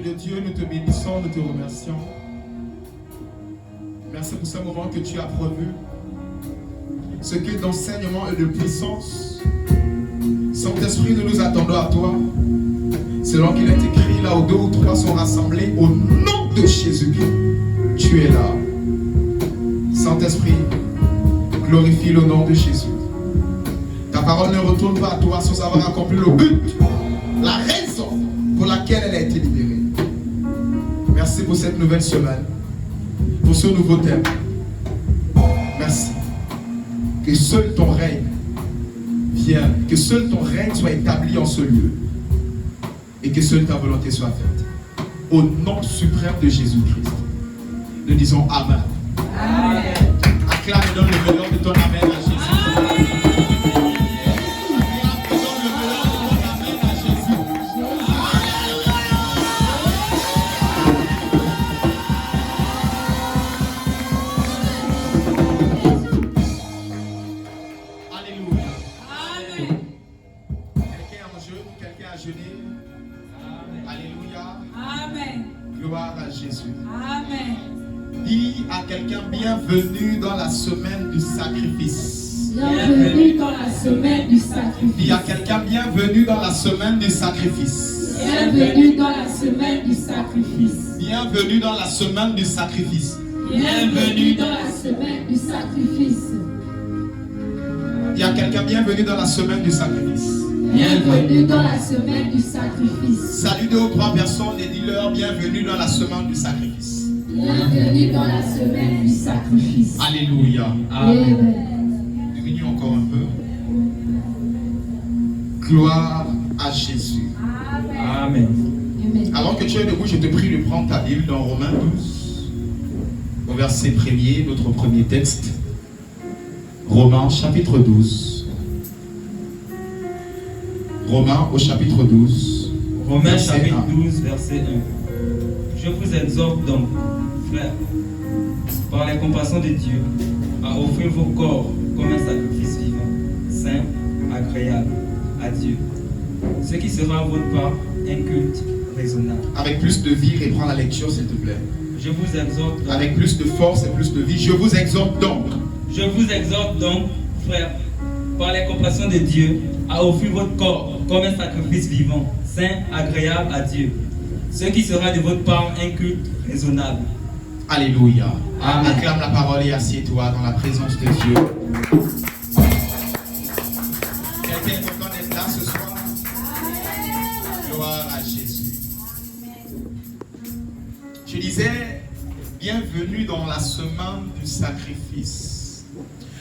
de Dieu, nous te bénissons, nous te remercions. Merci pour ce moment que tu as prévu. Ce qui est d'enseignement et de puissance. Saint-Esprit, nous nous attendons à toi. Selon qu'il est écrit, là où 2 ou 3 sont rassemblés, au nom de Jésus-Christ, tu es là. Saint-Esprit, glorifie le nom de Jésus. Ta parole ne retourne pas à toi sans avoir accompli le but, la raison pour laquelle elle a été libérée. Merci pour cette nouvelle semaine, pour ce nouveau thème. Merci. Que seul ton règne vienne, que seul ton règne soit établi en ce lieu et que seule ta volonté soit faite. Au nom suprême de Jésus-Christ, nous disons Amen. Amen. Acclame et donne le meilleur de ton Amen à Jésus. Bienvenue dans la semaine du sacrifice. Bienvenue dans la semaine du sacrifice. Il y a quelqu'un, bienvenue dans la semaine du sacrifice. Bienvenue dans la semaine du sacrifice. Bienvenue dans la semaine du sacrifice. Bienvenue dans la semaine du sacrifice. Il y a quelqu'un, bienvenue dans la semaine du sacrifice. Bienvenue dans la semaine du sacrifice. Salut 2 ou 3 personnes et dis-leur bienvenue dans la semaine du sacrifice. Bienvenue dans la semaine du sacrifice. Alléluia. Amen. Diminuons encore un peu. Gloire à Jésus. Amen. Amen. Avant que tu aies debout, je te prie de prendre ta Bible dans Romains 12, au verset 1er, notre premier texte. Romains chapitre 12. Romains au chapitre 12. Romains chapitre 12, verset 1. Je vous exhorte donc, frères, par les compassions de Dieu, à offrir vos corps comme un sacrifice vivant, saint, agréable à Dieu. Ce qui sera à votre part un culte raisonnable. Avec plus de vie, reprends la lecture s'il te plaît. Je vous exhorte donc, avec plus de force et plus de vie, je vous exhorte donc. Je vous exhorte donc, frères, par les compassions de Dieu, à offrir votre corps comme un sacrifice vivant, saint, agréable à Dieu. Ce qui sera de votre part un culte raisonnable. Alléluia. Amen. Acclame la parole et assieds-toi dans la présence de Dieu. Quelqu'un est content d'être là ce soir? Gloire à Jésus. Je disais, bienvenue dans la semaine du sacrifice.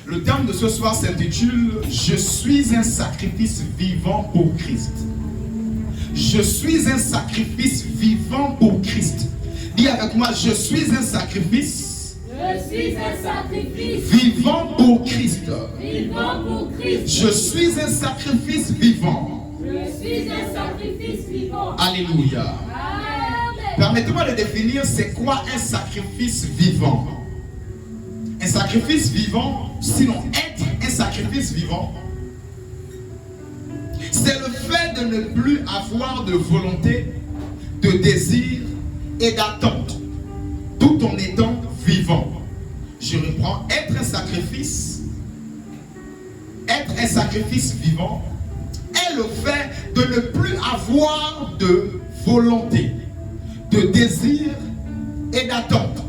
Le terme de ce soir s'intitule « Je suis un sacrifice vivant pour Christ ». Je suis un sacrifice vivant pour Christ. Dis avec moi, je suis un sacrifice. Je suis un sacrifice vivant pour Christ. Vivant pour Christ. Je suis un sacrifice vivant. Je suis un sacrifice vivant. Alléluia. Amen. Permettez-moi de définir c'est quoi un sacrifice vivant. Un sacrifice vivant, sinon être un sacrifice vivant, c'est le fait de ne plus avoir de volonté, de désir et d'attente, tout en étant vivant. Je reprends, être un sacrifice vivant est le fait de ne plus avoir de volonté, de désir et d'attente,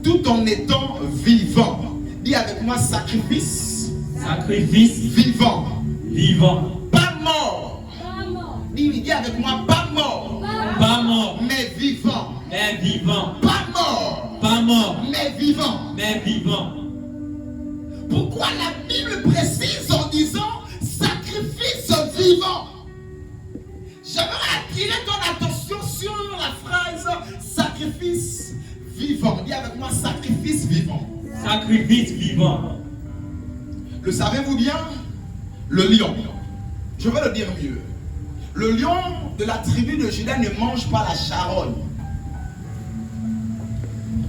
tout en étant vivant. Dis avec moi, sacrifice. Sacrifice Vivant. vivant. Pas mort. Pas mort. Dis avec moi, pas mort. Pas mort, Mais vivant. mais vivant. Pas mort. Pas mort, Mais vivant. mais vivant. Pourquoi la Bible précise en disant sacrifice vivant? J'aimerais attirer ton attention sur la phrase sacrifice vivant. Dis avec moi, sacrifice vivant. Sacrifice vivant. Le savez-vous bien? Le lion. Je vais le dire mieux. Le lion de la tribu de Juda ne mange pas la charogne.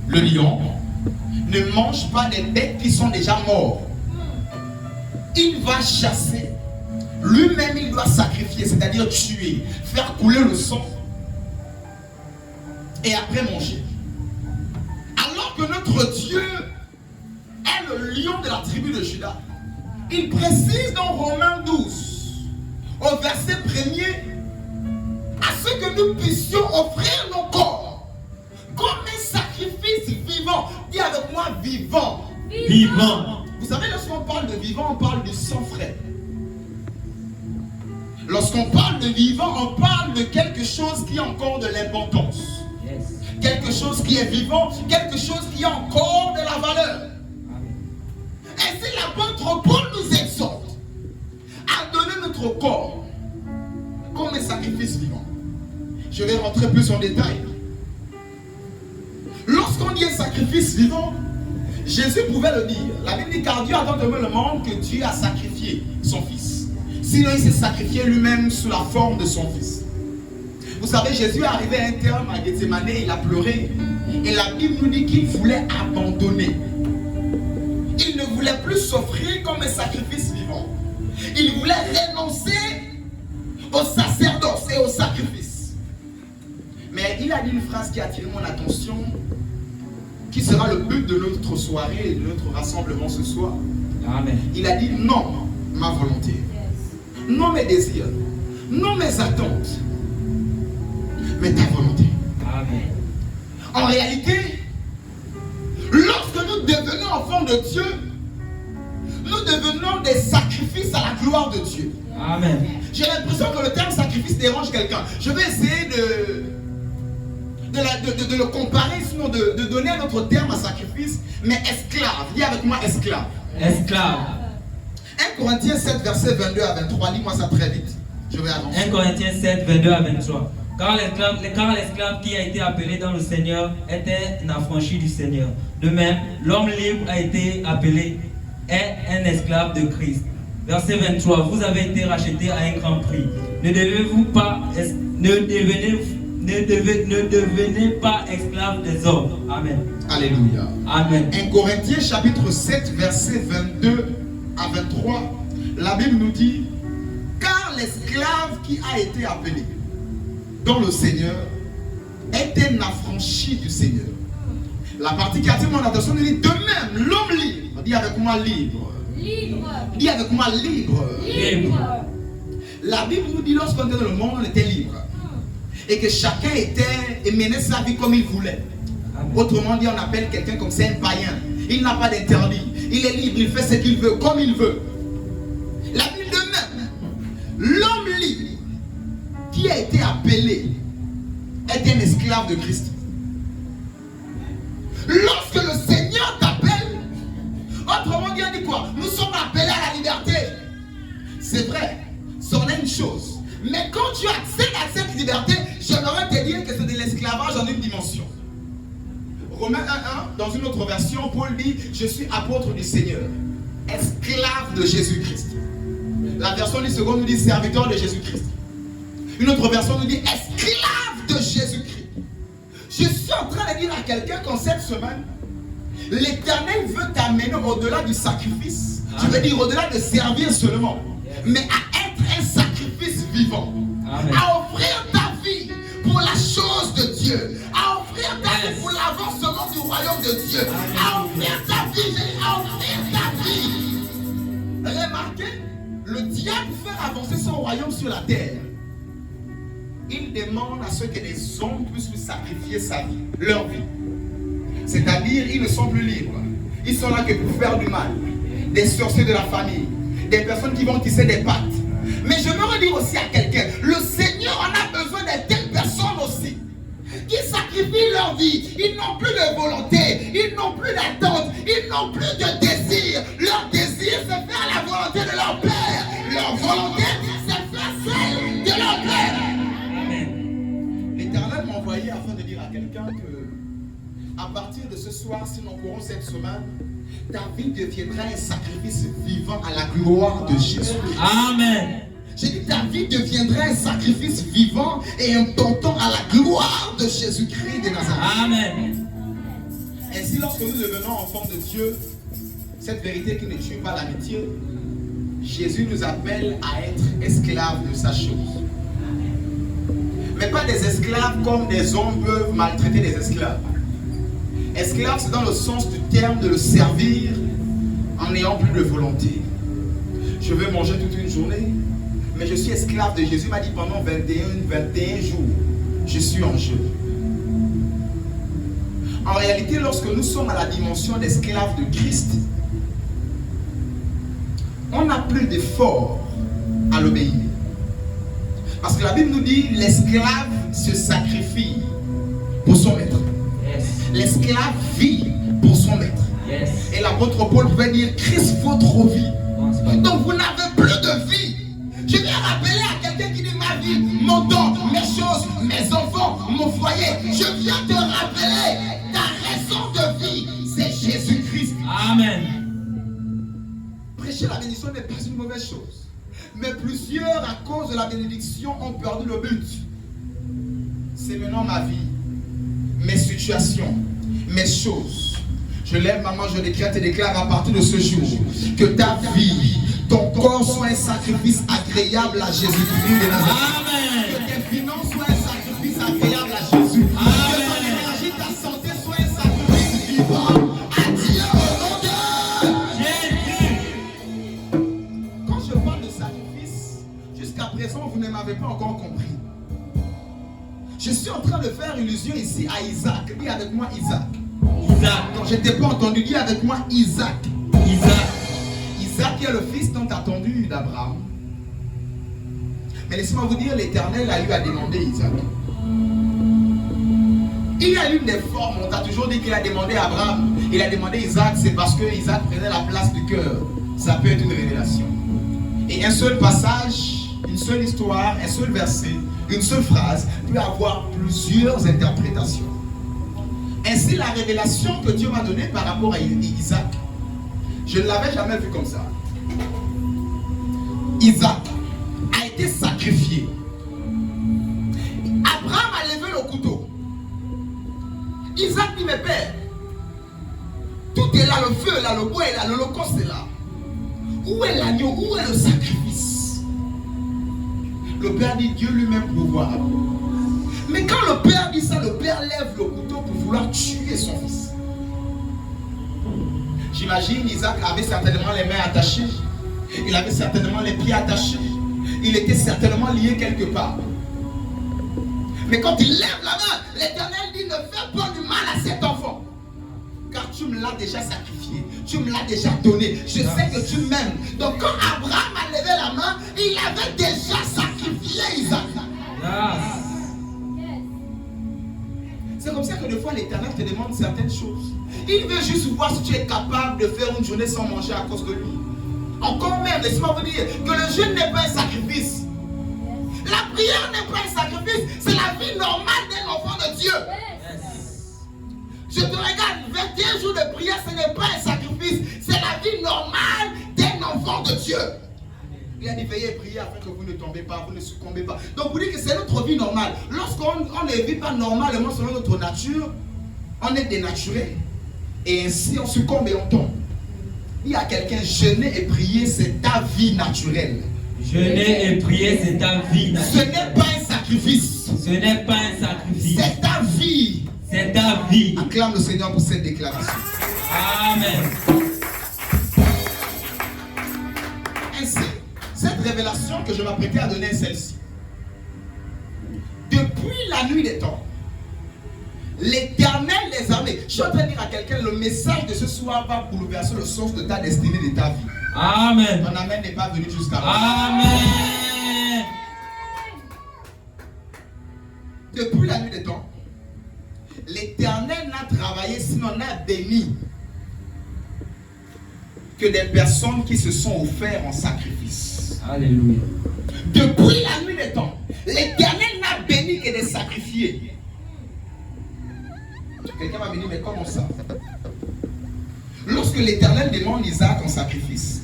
Le lion ne mange pas des bêtes qui sont déjà morts. Il va chasser. Lui-même, il doit sacrifier, c'est-à-dire tuer, faire couler le sang. et après manger. Alors que notre Dieu est le lion de la tribu de Juda, il précise dans Romains 12, au verset 1er, à ce que nous puissions offrir nos corps comme un sacrifice vivant. Dis avec moi, vivant. Vivant. Vous savez, lorsqu'on parle de vivant, on parle du sang frais. Lorsqu'on parle de vivant, on parle de quelque chose qui a encore de l'importance. Yes. Quelque chose qui est vivant, quelque chose qui a encore de la valeur. Amen. Ainsi, l'apôtre Paul nous exhorte à donner notre corps comme un sacrifice vivant. Je vais rentrer plus en détail. Lorsqu'on dit un sacrifice vivant, Jésus pouvait le dire. La Bible dit car Dieu a tant aimé le monde que Dieu a sacrifié son Fils. Sinon, il s'est sacrifié lui-même sous la forme de son Fils. Vous savez, Jésus est arrivé à un terme à Gethsémane, il a pleuré. Et la Bible nous dit qu'il voulait abandonner. Il ne voulait plus s'offrir comme un sacrifice vivant. Il voulait renoncer au sacerdoce et au sacrifice. Mais il a dit une phrase qui a attiré mon attention, qui sera le but de notre soirée et de notre rassemblement ce soir. Amen. Il a dit non, ma volonté. Non mes désirs, non mes attentes, mais ta volonté. Amen. En réalité, lorsque nous devenons enfants de Dieu, nous devenons des sacrifices à la gloire de Dieu. Amen. J'ai l'impression que le terme sacrifice dérange quelqu'un. Je vais essayer de le comparer, sinon de donner un autre terme à sacrifice, mais esclave. Dis avec moi esclave. Esclave. 1 Corinthiens 7, verset 22 à 23. Lis-moi ça très vite. Je vais avancer. 1 Corinthiens 7, 22 à 23. Car l'esclave qui a été appelé dans le Seigneur était un affranchi du Seigneur. De même, l'homme libre a été appelé est un esclave de Christ. Verset 23. Vous avez été rachetés à un grand prix. Ne devenez pas esclaves des hommes. Amen. Alléluia. Amen. 1 Corinthiens chapitre 7, verset 22 à 23. La Bible nous dit, car l'esclave qui a été appelé dans le Seigneur est un affranchi du Seigneur. La partie qui attire mon attention nous dit, de même, l'homme libre, dis avec moi libre. Libre. Dis avec moi libre. Libre. La Bible nous dit, lorsqu'on était dans le monde, on était libre. Et que chacun menait sa vie comme il voulait. Amen. Autrement dit, on appelle quelqu'un comme c'est un païen. Il n'a pas d'interdit. Il est libre, il fait ce qu'il veut, comme il veut. La Bible de même, l'homme libre qui a été appelé est un esclave de Christ. Lorsque le Seigneur t'appelle, autrement dit, on dit quoi? Nous sommes appelés à la liberté. C'est vrai, c'en est une chose. Mais quand tu accèdes à cette liberté, j'aimerais te dire que c'est de l'esclavage en une dimension. Romains 1.1, dans une autre version, Paul dit, je suis apôtre du Seigneur, esclave de Jésus-Christ. La version du second nous dit serviteur de Jésus-Christ. Une autre version nous dit esclave de Jésus-Christ. Je suis en train de dire à quelqu'un qu'en cette semaine, l'Éternel veut t'amener au-delà du sacrifice. Je veux dire au-delà de servir seulement, mais à être un sacrifice vivant. Amen. À offrir ta vie pour la chose de Dieu, à offrir ta vie pour l'avancement du royaume de Dieu, à offrir ta vie, à offrir ta vie. Remarquez, le diable fait avancer son royaume sur la terre. Il demande à ceux que les hommes puissent lui sacrifier sa vie, leur vie. C'est-à-dire, ils ne sont plus libres. Ils sont là que pour faire du mal. Des sorciers de la famille, des personnes qui vont tisser des pattes. Mais je veux dire aussi à quelqu'un, le Seigneur en a besoin de telles personnes aussi, qui sacrifient leur vie. Ils n'ont plus de volonté, ils n'ont plus d'attente, ils n'ont plus de désir. Leur désir, c'est faire la volonté de leur Père. Leur volonté, c'est faire celle de leur Père. L'Éternel m'a envoyé afin de dire à quelqu'un que, à partir de ce soir, si nous courons cette semaine, ta vie deviendra un sacrifice vivant à la gloire de Jésus. Amen. J'ai dit ta vie deviendra un sacrifice vivant et important à la gloire de Jésus-Christ de Nazareth. Amen. Ainsi, lorsque nous devenons enfants de Dieu, cette vérité qui ne tue pas l'amitié, Jésus nous appelle à être esclaves de sa chose. Mais pas des esclaves comme des hommes peuvent maltraiter des esclaves. Esclave, c'est dans le sens du terme de le servir en n'ayant plus de volonté. Je veux manger toute une journée, mais je suis esclave de Jésus. Il m'a dit pendant 21 jours, je suis en jeu. En réalité, lorsque nous sommes à la dimension d'esclaves de Christ, on n'a plus d'effort à l'obéir. Parce que la Bible nous dit, l'esclave se sacrifie pour son maître. Yes. L'esclave vit pour son maître. Yes. Et l'apôtre Paul pouvait dire, Christ votre vie. Non, c'est pas Donc vous n'avez plus de vie. Je viens rappeler à quelqu'un qui dit ma vie, mon don, mes choses, mes enfants, mon foyer. Je viens te rappeler, ta raison de vie, c'est Jésus-Christ. Amen. Prêcher la bénédiction n'est pas une mauvaise chose. Mais plusieurs, à cause de la bénédiction, ont perdu le but. C'est maintenant ma vie, mes situations, mes choses. Je lève ma main, je décrète et déclare à partir de ce jour que ta vie, ton corps soit un sacrifice agréable à Jésus-Christ de Nazareth. Amen. Que tes finances soient un sacrifice agréable à Jésus. Amen. Que ton énergie, ta santé soit un sacrifice vivant à Dieu au nom de Jésus. Quand je parle de sacrifice, jusqu'à présent, vous ne m'avez pas encore compris. Je suis en train de faire illusion ici à Isaac. Dis avec moi Isaac. Isaac. Non, je ne t'ai pas entendu. Dis avec moi Isaac. Isaac. Isaac est le fils tant attendu d'Abraham. Mais laissez-moi vous dire, l'Éternel a eu à demander Isaac. Il a eu des formes. On t'a toujours dit qu'il a demandé à Abraham. Il a demandé Isaac, c'est parce que Isaac prenait la place du cœur. Ça peut être une révélation. Et un seul passage, une seule histoire, un seul verset, une seule phrase peut avoir plusieurs interprétations. Ainsi, la révélation que Dieu m'a donnée par rapport à Isaac, je ne l'avais jamais vu comme ça. Isaac a été sacrifié. Abraham a levé le couteau. Isaac dit, mais père, tout est là, le feu est là, le bois est là, l'holocauste est là. Où est l'agneau? Où est le sacrifice? Le père dit, Dieu lui-même pouvoir. Mais quand le père dit ça, le père lève le couteau pour vouloir tuer son fils. J'imagine Isaac avait certainement les mains attachées. Il avait certainement les pieds attachés. Il était certainement lié quelque part. Mais quand il lève la main, l'Éternel dit, ne fais pas du mal à cet enfant. Car tu me l'as déjà sacrifié. Tu me l'as déjà donné. Je sais que tu m'aimes. Donc quand Abraham a levé la main, il avait déjà sacrifié Isaac. Yes. C'est comme ça que des fois l'Éternel te demande certaines choses. Il veut juste voir si tu es capable de faire une journée sans manger à cause de lui. Encore même, laissez-moi vous dire que le jeûne n'est pas un sacrifice. La prière n'est pas un sacrifice. C'est la vie normale d'un enfant de Dieu. Je te regarde, 21 jours de prière, ce n'est pas un sacrifice. C'est la vie normale d'un enfant de Dieu. Il a dit, veillez et priez afin que vous ne tombez pas, vous ne succombez pas. Donc vous dites que c'est notre vie normale. Lorsqu'on ne vit pas normalement selon notre nature, on est dénaturé. Et ainsi on succombe et on tombe. Il y a quelqu'un, jeûner et prier, c'est ta vie naturelle. Jeûner et prier, c'est ta vie Ce naturelle. n'est pas un sacrifice. Ce n'est pas un sacrifice. C'est ta vie. C'est ta vie. Acclame le Seigneur pour cette déclaration. Amen. Ainsi, cette révélation que je m'apprêtais à donner est celle-ci. Depuis la nuit des temps, l'Éternel des armées. Je suis en train de dire à quelqu'un, le message de ce soir va bouleverser le sens de ta destinée, de ta vie. Amen. Ton amen n'est pas venu jusqu'à là. Amen. Depuis la nuit des temps, l'Éternel n'a travaillé, sinon n'a béni que des personnes qui se sont offertes en sacrifice. Alléluia. Depuis la nuit des temps, l'Éternel n'a béni que des sacrifiés. Quelqu'un m'a dit, mais comment ça? Lorsque l'Éternel demande Isaac en sacrifice,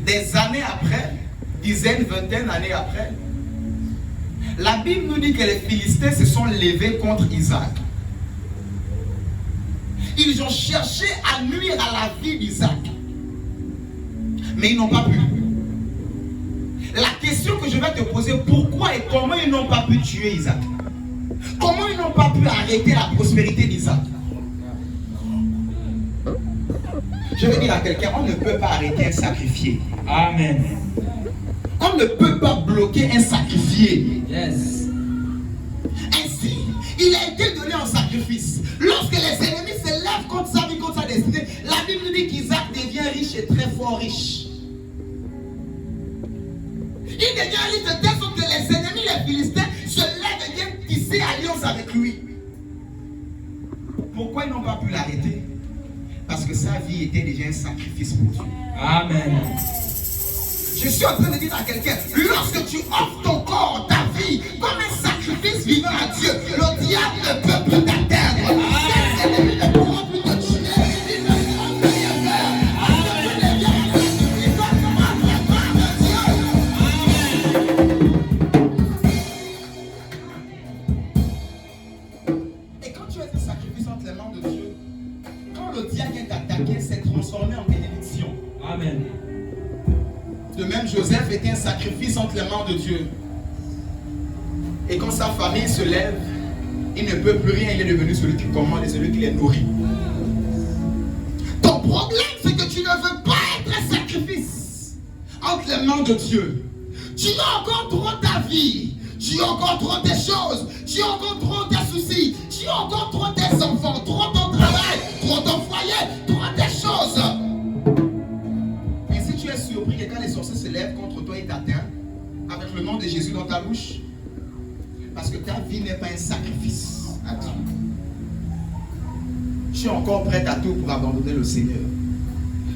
des années après, dizaines, vingtaines d'années après, la Bible nous dit que les Philistins se sont levés contre Isaac. Ils ont cherché à nuire à la vie d'Isaac, mais ils n'ont pas pu. La question que je vais te poser, pourquoi et comment ils n'ont pas pu tuer Isaac? Comment ils n'ont pas pu arrêter la prospérité d'Isaac? Je vais dire à quelqu'un, on ne peut pas arrêter un sacrifié. Amen. On ne peut pas bloquer un sacrifié. Yes. Ainsi, il a été donné en sacrifice. Lorsque les ennemis se lèvent contre sa vie, contre sa destinée, la Bible dit qu'Isaac devient riche et très fort riche. Il devient riche de telle sorte que les ennemis, les Philistins, se lèvent et viennent tisser alliance avec lui. Pourquoi ils n'ont pas pu l'arrêter? Parce que sa vie était déjà un sacrifice pour Dieu. Amen. Je suis en train de dire à quelqu'un, lorsque tu offres ton corps, ta vie, comme un sacrifice vivant à Dieu, le diable ne peut plus t'atteindre. Tes ennemis ne pourront plus te tuer. Ils ne pourront plus rien faire. Tu deviens un sacrifice autrement de la part de Dieu. Et quand tu es un sacrifice entre les mains de Dieu, quand le diable vient t'attaquer, c'est transformé en bénédiction. Amen. De même, Joseph était un sacrifice entre les mains de Dieu. Et quand sa famille se lève, il ne peut plus rien, il est devenu celui qui commande et celui qui les nourrit. Ton problème, c'est que tu ne veux pas être un sacrifice entre les mains de Dieu. Tu as encore trop ta vie, tu as encore trop tes choses, tu as encore trop tes soucis, tu as encore trop tes enfants, trop ton travail, trop ton foyer, trop tes choses. Tu es surpris que quand les sorciers se lèvent contre toi et t'atteignent avec le nom de Jésus dans ta bouche, parce que ta vie n'est pas un sacrifice à Dieu. Tu es encore prêt à tout pour abandonner le Seigneur.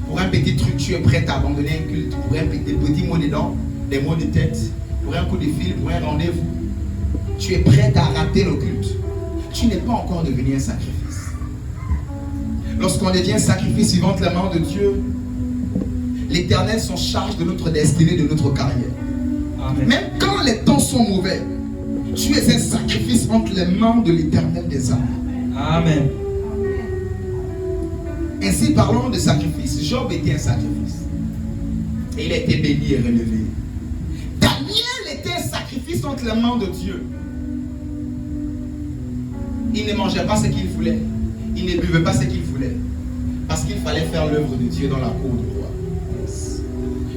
Pour un petit truc, tu es prêt à abandonner un culte. Pour un petit mot dedans, des mots de tête, pour un coup de fil, pour un rendez-vous. Tu es prêt à rater le culte. Tu n'es pas encore devenu un sacrifice. Lorsqu'on devient un sacrifice vivant entre les mains de Dieu, l'Éternel s'en charge de notre destinée, de notre carrière. Amen. Même quand les temps sont mauvais, tu es un sacrifice entre les mains de l'Éternel des âmes. Amen. Ainsi, parlons de sacrifice. Job était un sacrifice. Et il a été béni et relevé. Daniel était un sacrifice entre les mains de Dieu. Il ne mangeait pas ce qu'il voulait. Il ne buvait pas ce qu'il voulait. Parce qu'il fallait faire l'œuvre de Dieu dans la cour du roi.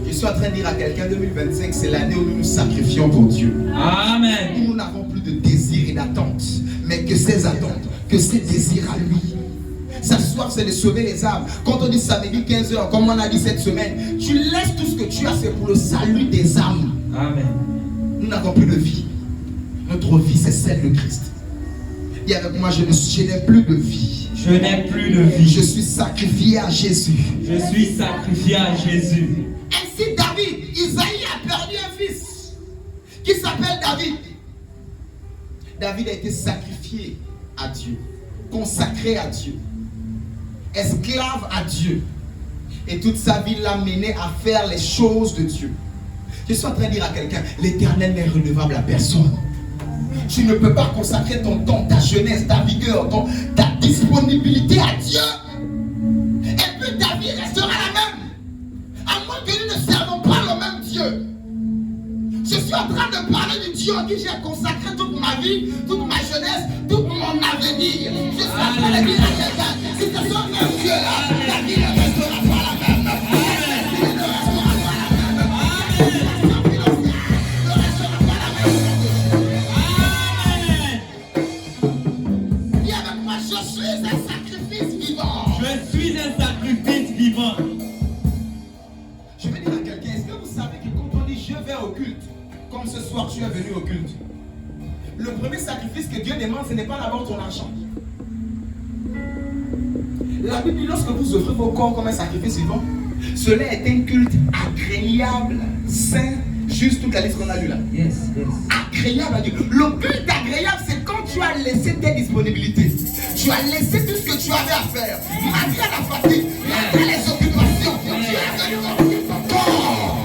Je suis en train de dire à quelqu'un, 2025, c'est l'année où nous nous sacrifions pour Dieu. Amen. Où nous n'avons plus de désir et d'attente, mais que ces attentes, que ces désirs à lui. Sa soif, c'est de sauver les âmes. Quand on dit samedi 15h, comme on a dit cette semaine, tu laisses tout ce que tu as, c'est pour le salut des âmes. Amen. Nous n'avons plus de vie. Notre vie, c'est celle de Christ. Et avec moi, je n'ai plus de vie. Je n'ai plus de vie. Je suis sacrifié à Jésus. Je suis sacrifié à Jésus. Ainsi, David, Isaïe a perdu un fils qui s'appelle David. David a été sacrifié à Dieu, consacré à Dieu, esclave à Dieu. Et toute sa vie l'a mené à faire les choses de Dieu. Je suis en train de dire à quelqu'un, l'Éternel n'est redevable à personne. Tu ne peux pas consacrer ton temps, ta jeunesse, ta vigueur, ta disponibilité à Dieu. Et puis ta vie restera la même. À moins que nous ne servons pas le même Dieu. Je suis en train de parler du Dieu à qui j'ai consacré toute ma vie, toute ma jeunesse, tout mon avenir. Je suis en train de dire à quelqu'un, si c'est son même Dieu là, la vie ne restera pas la même. La vie ne restera pas la même. Ne restera pas la même. Dis avec moi, je suis un sacrifice vivant. Je suis un sacrifice vivant. Je vais dire à quelqu'un, est-ce que vous savez que quand on dit je vais au culte, comme ce soir tu es venu au culte, le premier sacrifice que Dieu demande, ce n'est pas d'abord ton argent. La Bible dit, lorsque vous offrez vos corps comme un sacrifice vivant, cela est un culte agréable, saint, juste toute la liste qu'on a lue là. Yes, yes. Agréable à Dieu. Le culte agréable, c'est quand tu as laissé tes disponibilités. Tu as laissé tout ce que tu avais à faire. Malgré la fatigue, malgré les occupations, tu es venu offrir ton corps.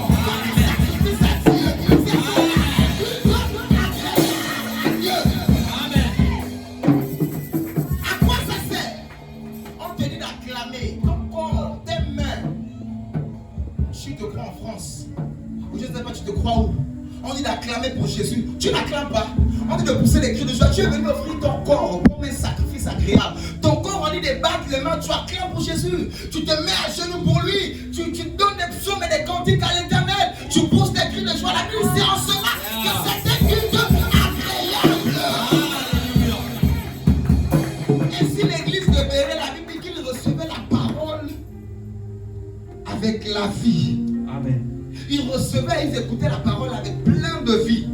Tu te crois en France, ou je ne sais pas, tu te crois où? On dit de pousser les cris de joie. Tu es venu offrir ton corps comme un sacrifice agréable. Ton corps, on dit de battre les mains. Tu acclames pour Jésus. Tu te mets à genoux pour lui. Tu donnes des psaumes et des cantiques à l'Éternel. Tu pousses des cris de joie. La Bible, c'est en cela que c'est un culte agréable. Ainsi, l'église de Béret, la Bible dit qu'il recevait la parole avec la vie. Amen. Ils recevaient, ils écoutaient la parole avec plein de vie.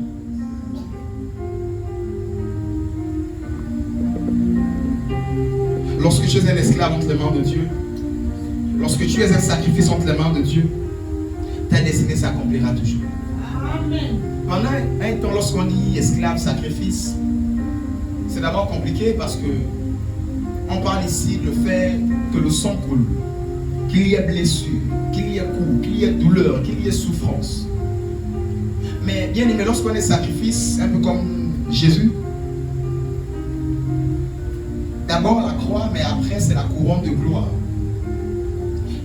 Lorsque tu es un esclave entre les mains de Dieu, lorsque tu es un sacrifice entre les mains de Dieu, ta destinée s'accomplira toujours. Amen. Pendant un temps, lorsqu'on dit esclave, sacrifice, c'est d'abord compliqué parce que on parle ici du fait que le sang coule, qu'il y ait blessure, qu'il y ait coup, qu'il y ait douleur, qu'il y ait souffrance. Mais bien aimé, lorsqu'on est sacrifice, un peu comme Jésus, d'abord la croix, mais après c'est la couronne de gloire.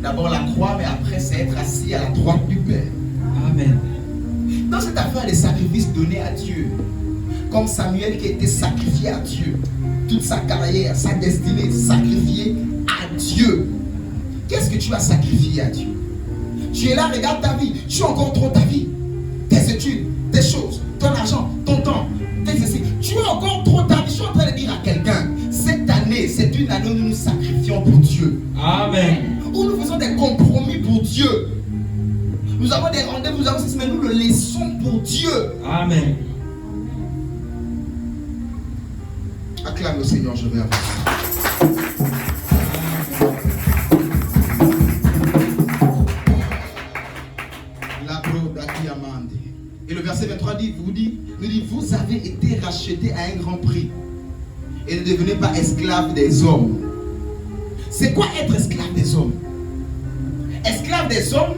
D'abord la croix, mais après c'est être assis à la droite du Père. Amen. Dans cette affaire des sacrifices donnés à Dieu, comme Samuel qui a été sacrifié à Dieu, toute sa carrière, sa destinée sacrifiée à Dieu. Qu'est-ce que tu as sacrifié à Dieu? Tu es là, regarde ta vie, tu as encore trop ta vie, tes études, tes choses, ton argent, ton temps, tes essais. Tu as encore trop ta vie. Je suis en train de dire à quelqu'un, cette année, c'est une année où nous nous sacrifions pour Dieu. Amen. Où nous faisons des compromis pour Dieu. Nous avons des rendez-vous, nous avons ceci, mais nous le laissons pour Dieu. Amen. Acclame le Seigneur, je vais avancer. Et le verset 23 nous dit, vous avez été rachetés à un grand prix. Et ne devenez pas esclaves des hommes. C'est quoi être esclave des hommes? Esclave des hommes,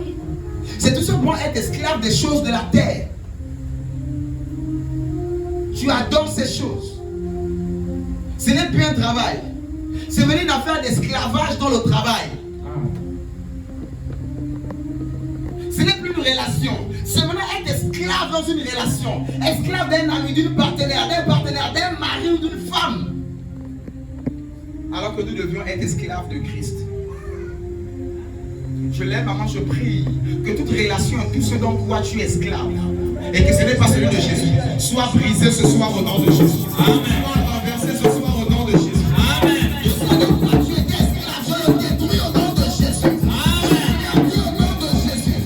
c'est tout simplement être esclave des choses de la terre. Tu adores ces choses. Ce n'est plus un travail. C'est venir une affaire d'esclavage dans le travail. Ce n'est plus une relation. C'est venir être esclave dans une relation. Esclave d'un ami, d'une partenaire, d'un mari ou d'une femme. Alors que nous devions être esclaves de Christ. Je l'aime, maman, je prie que toute relation, tout ce dans quoi tu es esclave, et que ce n'est pas celui de Jésus, soit brisé ce soir au nom de Jésus. Amen. Soit renversé ce soir au nom de Jésus. Amen. Tout ce dans quoi tu étais esclave, je le détruis au nom de Jésus. Amen. Au nom de Jésus.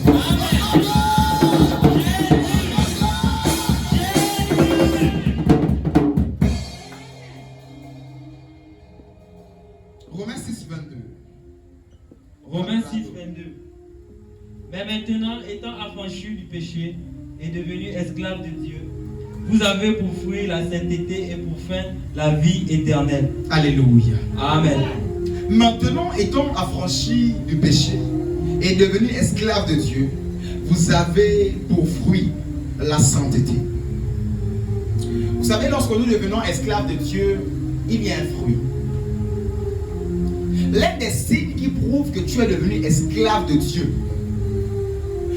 Romains 6, 22. Romains 6, 22. Mais maintenant, étant affranchis du péché et devenus esclaves de Dieu, vous avez pour fruit la sainteté et pour fin la vie éternelle. Alléluia. Amen. Maintenant, étant affranchis du péché et devenus esclaves de Dieu, vous avez pour fruit la sainteté. Vous savez, lorsque nous devenons esclaves de Dieu, il y a un fruit. L'un des signes qui prouve que tu es devenu esclave de Dieu,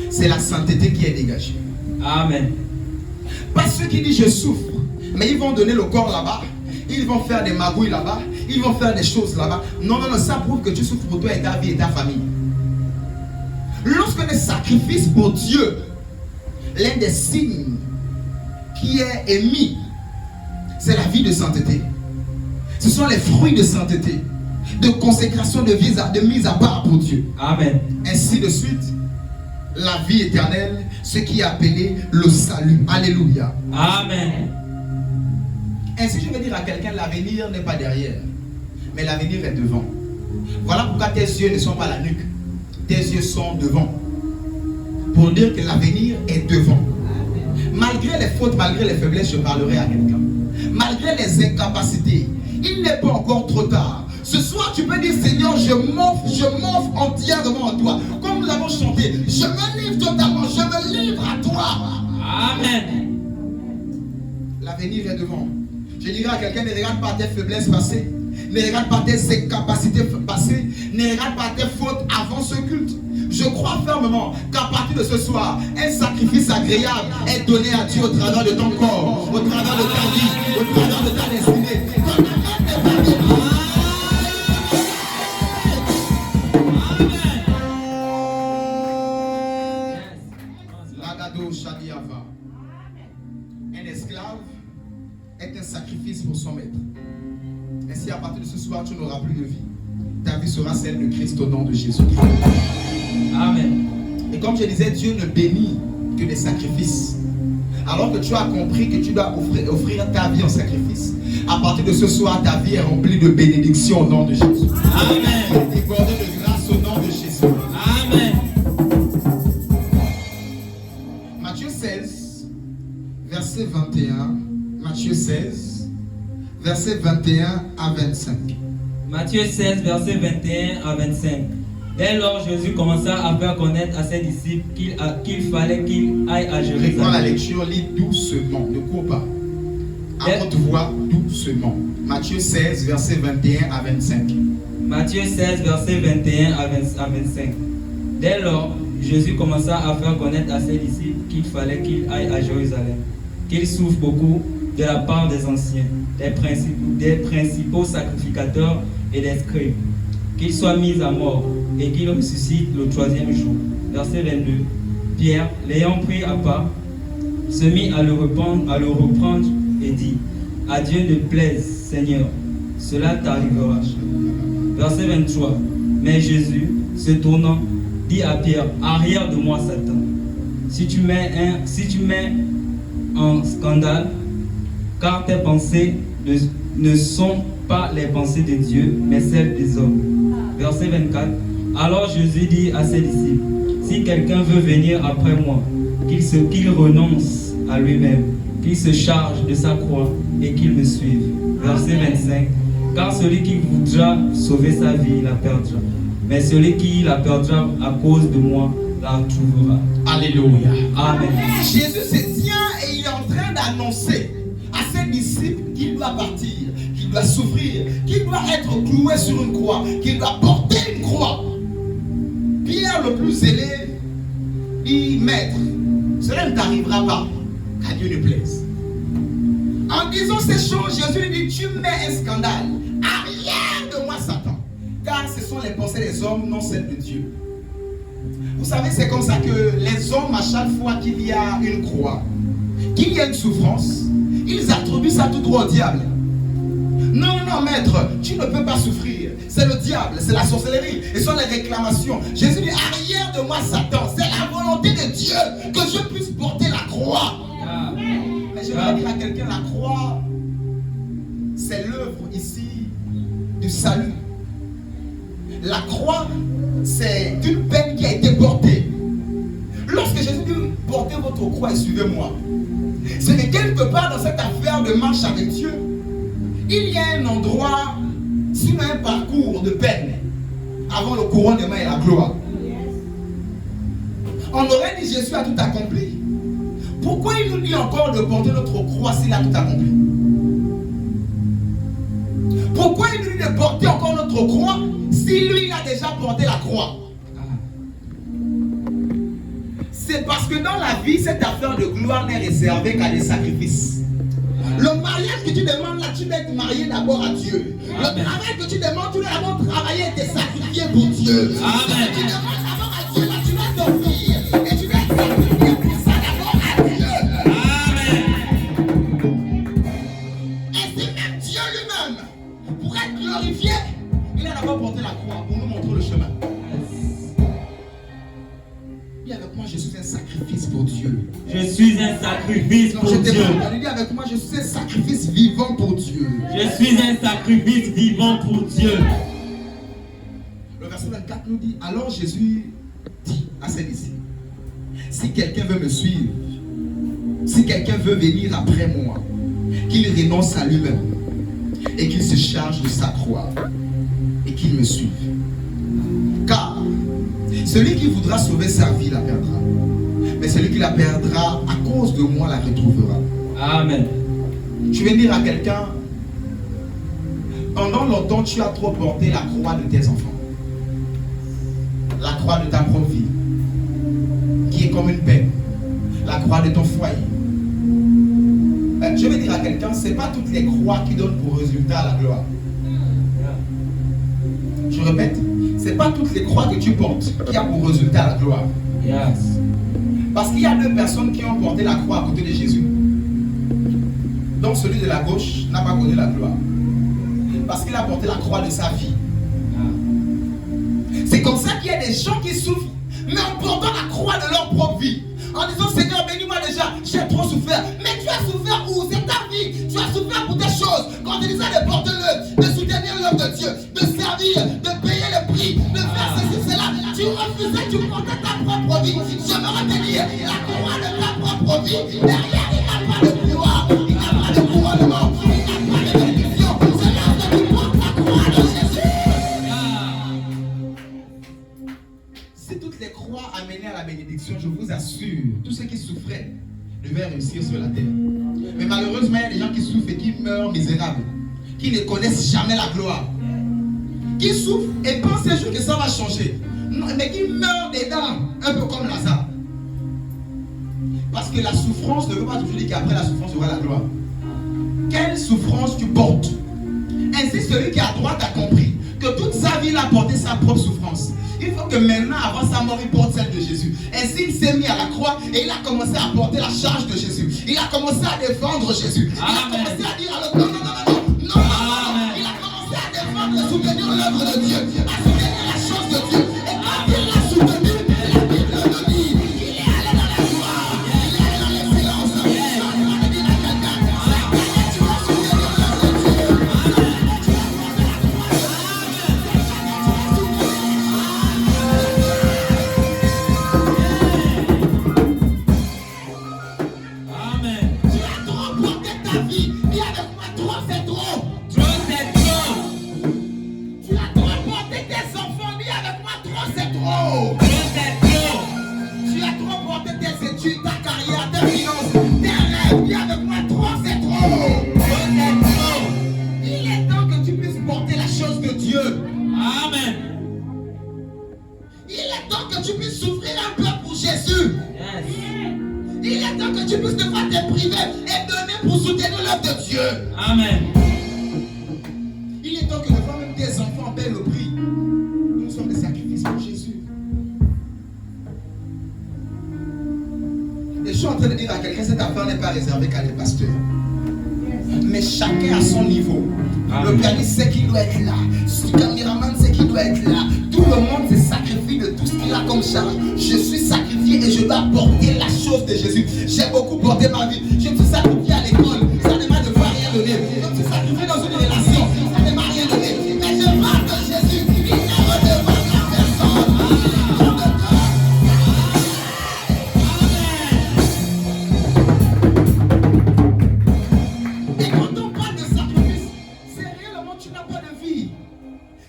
c'est la sainteté qui est dégagée. Amen. Pas ceux qui disent je souffre, mais ils vont donner le corps là-bas, ils vont faire des magouilles là-bas, ils vont faire des choses là-bas. Non, ça prouve que tu souffres pour toi et ta vie et ta famille. Lorsqu'on est sacrifice pour Dieu, l'un des signes qui est émis, c'est la vie de sainteté. Ce sont les fruits de sainteté, de consécration, de mise à part pour Dieu. Amen. Ainsi de suite, la vie éternelle, ce qui est appelé le salut. Alléluia. Amen. Ainsi, je veux dire à quelqu'un, l'avenir n'est pas derrière, mais l'avenir est devant. Voilà pourquoi tes yeux ne sont pas à la nuque, tes yeux sont devant. Pour dire que l'avenir est devant. Malgré les fautes, malgré les faiblesses, je parlerai à quelqu'un. Malgré les incapacités, il n'est pas encore trop tard. Ce soir, tu peux dire, Seigneur, je m'offre entièrement à toi. Comme nous avons chanté, je me livre totalement, je me livre à toi. Amen. L'avenir est devant. Je dirais à quelqu'un, ne regarde pas tes faiblesses passées, ne regarde pas tes incapacités passées, ne regarde pas tes fautes avant ce culte. Je crois fermement qu'à partir de ce soir, un sacrifice agréable est donné à Dieu au travers de ton corps, au travers de ta vie. est un sacrifice pour son maître. Ainsi, à partir de ce soir, tu n'auras plus de vie. Ta vie sera celle de Christ au nom de Jésus-Christ. Amen. Et comme je disais, Dieu ne bénit que des sacrifices. Alors que tu as compris que tu dois offrir ta vie en sacrifice, à partir de ce soir, ta vie est remplie de bénédictions au nom de Jésus. Amen. Débordée de grâce au nom de Jésus. Amen. Matthieu 16, verset 21. Matthieu 16, verset 21 à 25. Matthieu 16, verset 21 à 25. Dès lors, Jésus commença à faire connaître à ses disciples qu'il fallait qu'il aille à Jérusalem. Reprends la lecture, lis doucement, ne cours pas. À haute voix, doucement. Matthieu 16, verset 21 à 25. Matthieu 16, verset 21 à 25. Dès lors, Jésus commença à faire connaître à ses disciples qu'il fallait qu'il aille à Jérusalem, qu'il souffre beaucoup de la part des anciens, des principaux sacrificateurs et des scribes, qu'il soit mis à mort et qu'il ressuscite le troisième jour. Verset 22. Pierre, l'ayant pris à part, se mit à le reprendre et dit: à Dieu ne plaise, Seigneur, cela t'arrivera. Verset 23. Mais Jésus, se tournant, dit à Pierre: arrière de moi, Satan. Si tu mets en scandale, car tes pensées ne sont pas les pensées de Dieu, mais celles des hommes. Verset 24. Alors Jésus dit à ses disciples: si quelqu'un veut venir après moi, qu'il renonce à lui-même, qu'il se charge de sa croix et qu'il me suive. Verset 25. Car celui qui voudra sauver sa vie la perdra, mais celui qui la perdra à cause de moi la retrouvera. Alléluia. Amen. Jésus se tient et il est en train d'annoncer à ses disciples qu'il doit partir, qu'il doit souffrir, qu'il doit être cloué sur une croix, qu'il doit porter une croix. Pierre, le plus zélé, dit: maître, cela ne t'arrivera pas, qu'à Dieu ne plaise. En disant ces choses, Jésus lui dit: tu mets un scandale. Arrière de moi, Satan. Car ce sont les pensées des hommes, non celles de Dieu. Vous savez, c'est comme ça que les hommes, à chaque fois qu'il y a une croix, qu'il y a une souffrance, ils attribuent ça tout droit au diable. Non, non, maître, tu ne peux pas souffrir. C'est le diable, c'est la sorcellerie, et ce sont les réclamations. Jésus dit: arrière de moi, Satan. C'est la volonté de Dieu que je puisse porter la croix. Mais je vais dire à quelqu'un: la croix, c'est l'œuvre ici du salut. La croix, c'est une peine qui a été portée. Lorsque Jésus dit: portez votre croix et suivez-moi, c'est que quelque part dans cette affaire de marche avec Dieu, il y a un endroit, sinon un parcours de peine, avant le couronnement et la gloire. On aurait dit: Jésus a tout accompli. Pourquoi il nous dit encore de porter notre croix s'il a tout accompli? Pourquoi il nous dit de porter encore notre croix si lui il a déjà porté la croix? C'est parce que dans la vie, cette affaire de gloire n'est réservée qu'à des sacrifices. Le mariage que tu demandes là, tu dois être marié d'abord à Dieu. Le travail que tu demandes, tu dois d'abord travailler et te sacrifier pour Dieu. Amen. Tu demandes d'abord à Dieu, là, tu dois t'offrir et tu dois être sacrifié pour ça d'abord à Dieu. Et c'est même Dieu lui-même, pour être glorifié, il a d'abord porté la croix pour nous montrer le chemin. Dis avec moi: je suis un sacrifice pour Dieu. Je suis un sacrifice Non, pour je t'ai Dieu. pas entendu. Dis avec moi: je suis un sacrifice vivant pour Dieu. Je suis un sacrifice vivant pour Dieu. Le verset 24 nous dit: alors Jésus dit à ses disciples: si quelqu'un veut me suivre, si quelqu'un veut venir après moi, qu'il renonce à lui-même et qu'il se charge de sa croix et qu'il me suive. Car celui qui voudra sauver sa vie la perdra, mais celui qui la perdra à cause de moi la retrouvera. Amen. Je vais dire à quelqu'un: pendant longtemps tu as trop porté la croix de tes enfants, la croix de ta propre vie, qui est comme une peine, la croix de ton foyer. Je vais dire à quelqu'un: ce n'est pas toutes les croix qui donnent pour résultat la gloire. Je répète, ce n'est pas toutes les croix que tu portes qui a pour résultat la gloire. Yes. Parce qu'il y a deux personnes qui ont porté la croix à côté de Jésus. Donc celui de la gauche n'a pas connu la gloire. Parce qu'il a porté la croix de sa vie. C'est comme ça qu'il y a des gens qui souffrent, mais en portant la croix de leur propre vie. En disant, Seigneur, bénis-moi déjà, j'ai trop souffert. Mais tu as souffert où? C'est ta vie. Tu as souffert pour des choses. Quand on te disait de porter l'œuvre, de soutenir l'œuvre de Dieu, de servir, de payer le prix, de faire ceci, cela, tu refusais, tu portais ta propre vie. J'aimerais te dire, la croix de ta propre vie, derrière, il n'y a pas de gloire, il n'y a pas de couronnement, il n'y a pas de bénédiction. C'est là que tu portes la croix de Jésus. Si toutes les croix amenaient à la bénédiction, je vous assure, tous ceux qui souffraient devaient réussir sur la terre. Mais malheureusement, il y a des gens qui souffrent et qui meurent misérables, qui ne connaissent jamais la gloire, qui souffrent et pensent un jour que ça va changer, non, mais qui meurent dedans, un peu comme Lazare. Parce que la souffrance ne veut pas toujours dire qu'après la souffrance, il y aura la gloire. Quelle souffrance tu portes? Ainsi, celui qui est à droite a compris que toute sa vie, il a porté sa propre souffrance. Il faut que maintenant, avant sa mort, il porte celle de Jésus. Ainsi, il s'est mis à la croix et il a commencé à porter la charge de Jésus. Il a commencé à défendre Jésus. Il a commencé à dire à l'autre, non. Il a commencé à défendre et soutenir l'œuvre de Dieu, à soutenir la chose de Dieu. Et quand il l'a soutenu, la Bible nous dit qu'il est allé dans la gloire, il est allé dans l'excellence. Je vais dire à quelqu'un, tu vas soutenir l'œuvre de Dieu. Amen. Il est temps que devant même tes enfants paient le prix. Nous sommes des sacrifices pour Jésus. Et je suis en train de dire à quelqu'un, cette affaire n'est pas réservée qu'à des pasteurs. Mais chacun à son niveau. Le pianiste sait qu'il doit être là. Le caméraman sait qu'il doit être là. Tout le monde se sacrifie de tout ce qu'il a comme charge. Je suis sacrifié et je dois porter la chose de Jésus. J'ai beaucoup porté ma vie. Je me suis sacrifié à l'école. Ça ne m'a de rien donné. Je me suis sacrifié dans une relation. Ça ne m'a rien donné. Mais je parle de Jésus. Il ne redevance la personne. Et quand on parle de sacrifice, c'est réellement tu n'as pas de vie.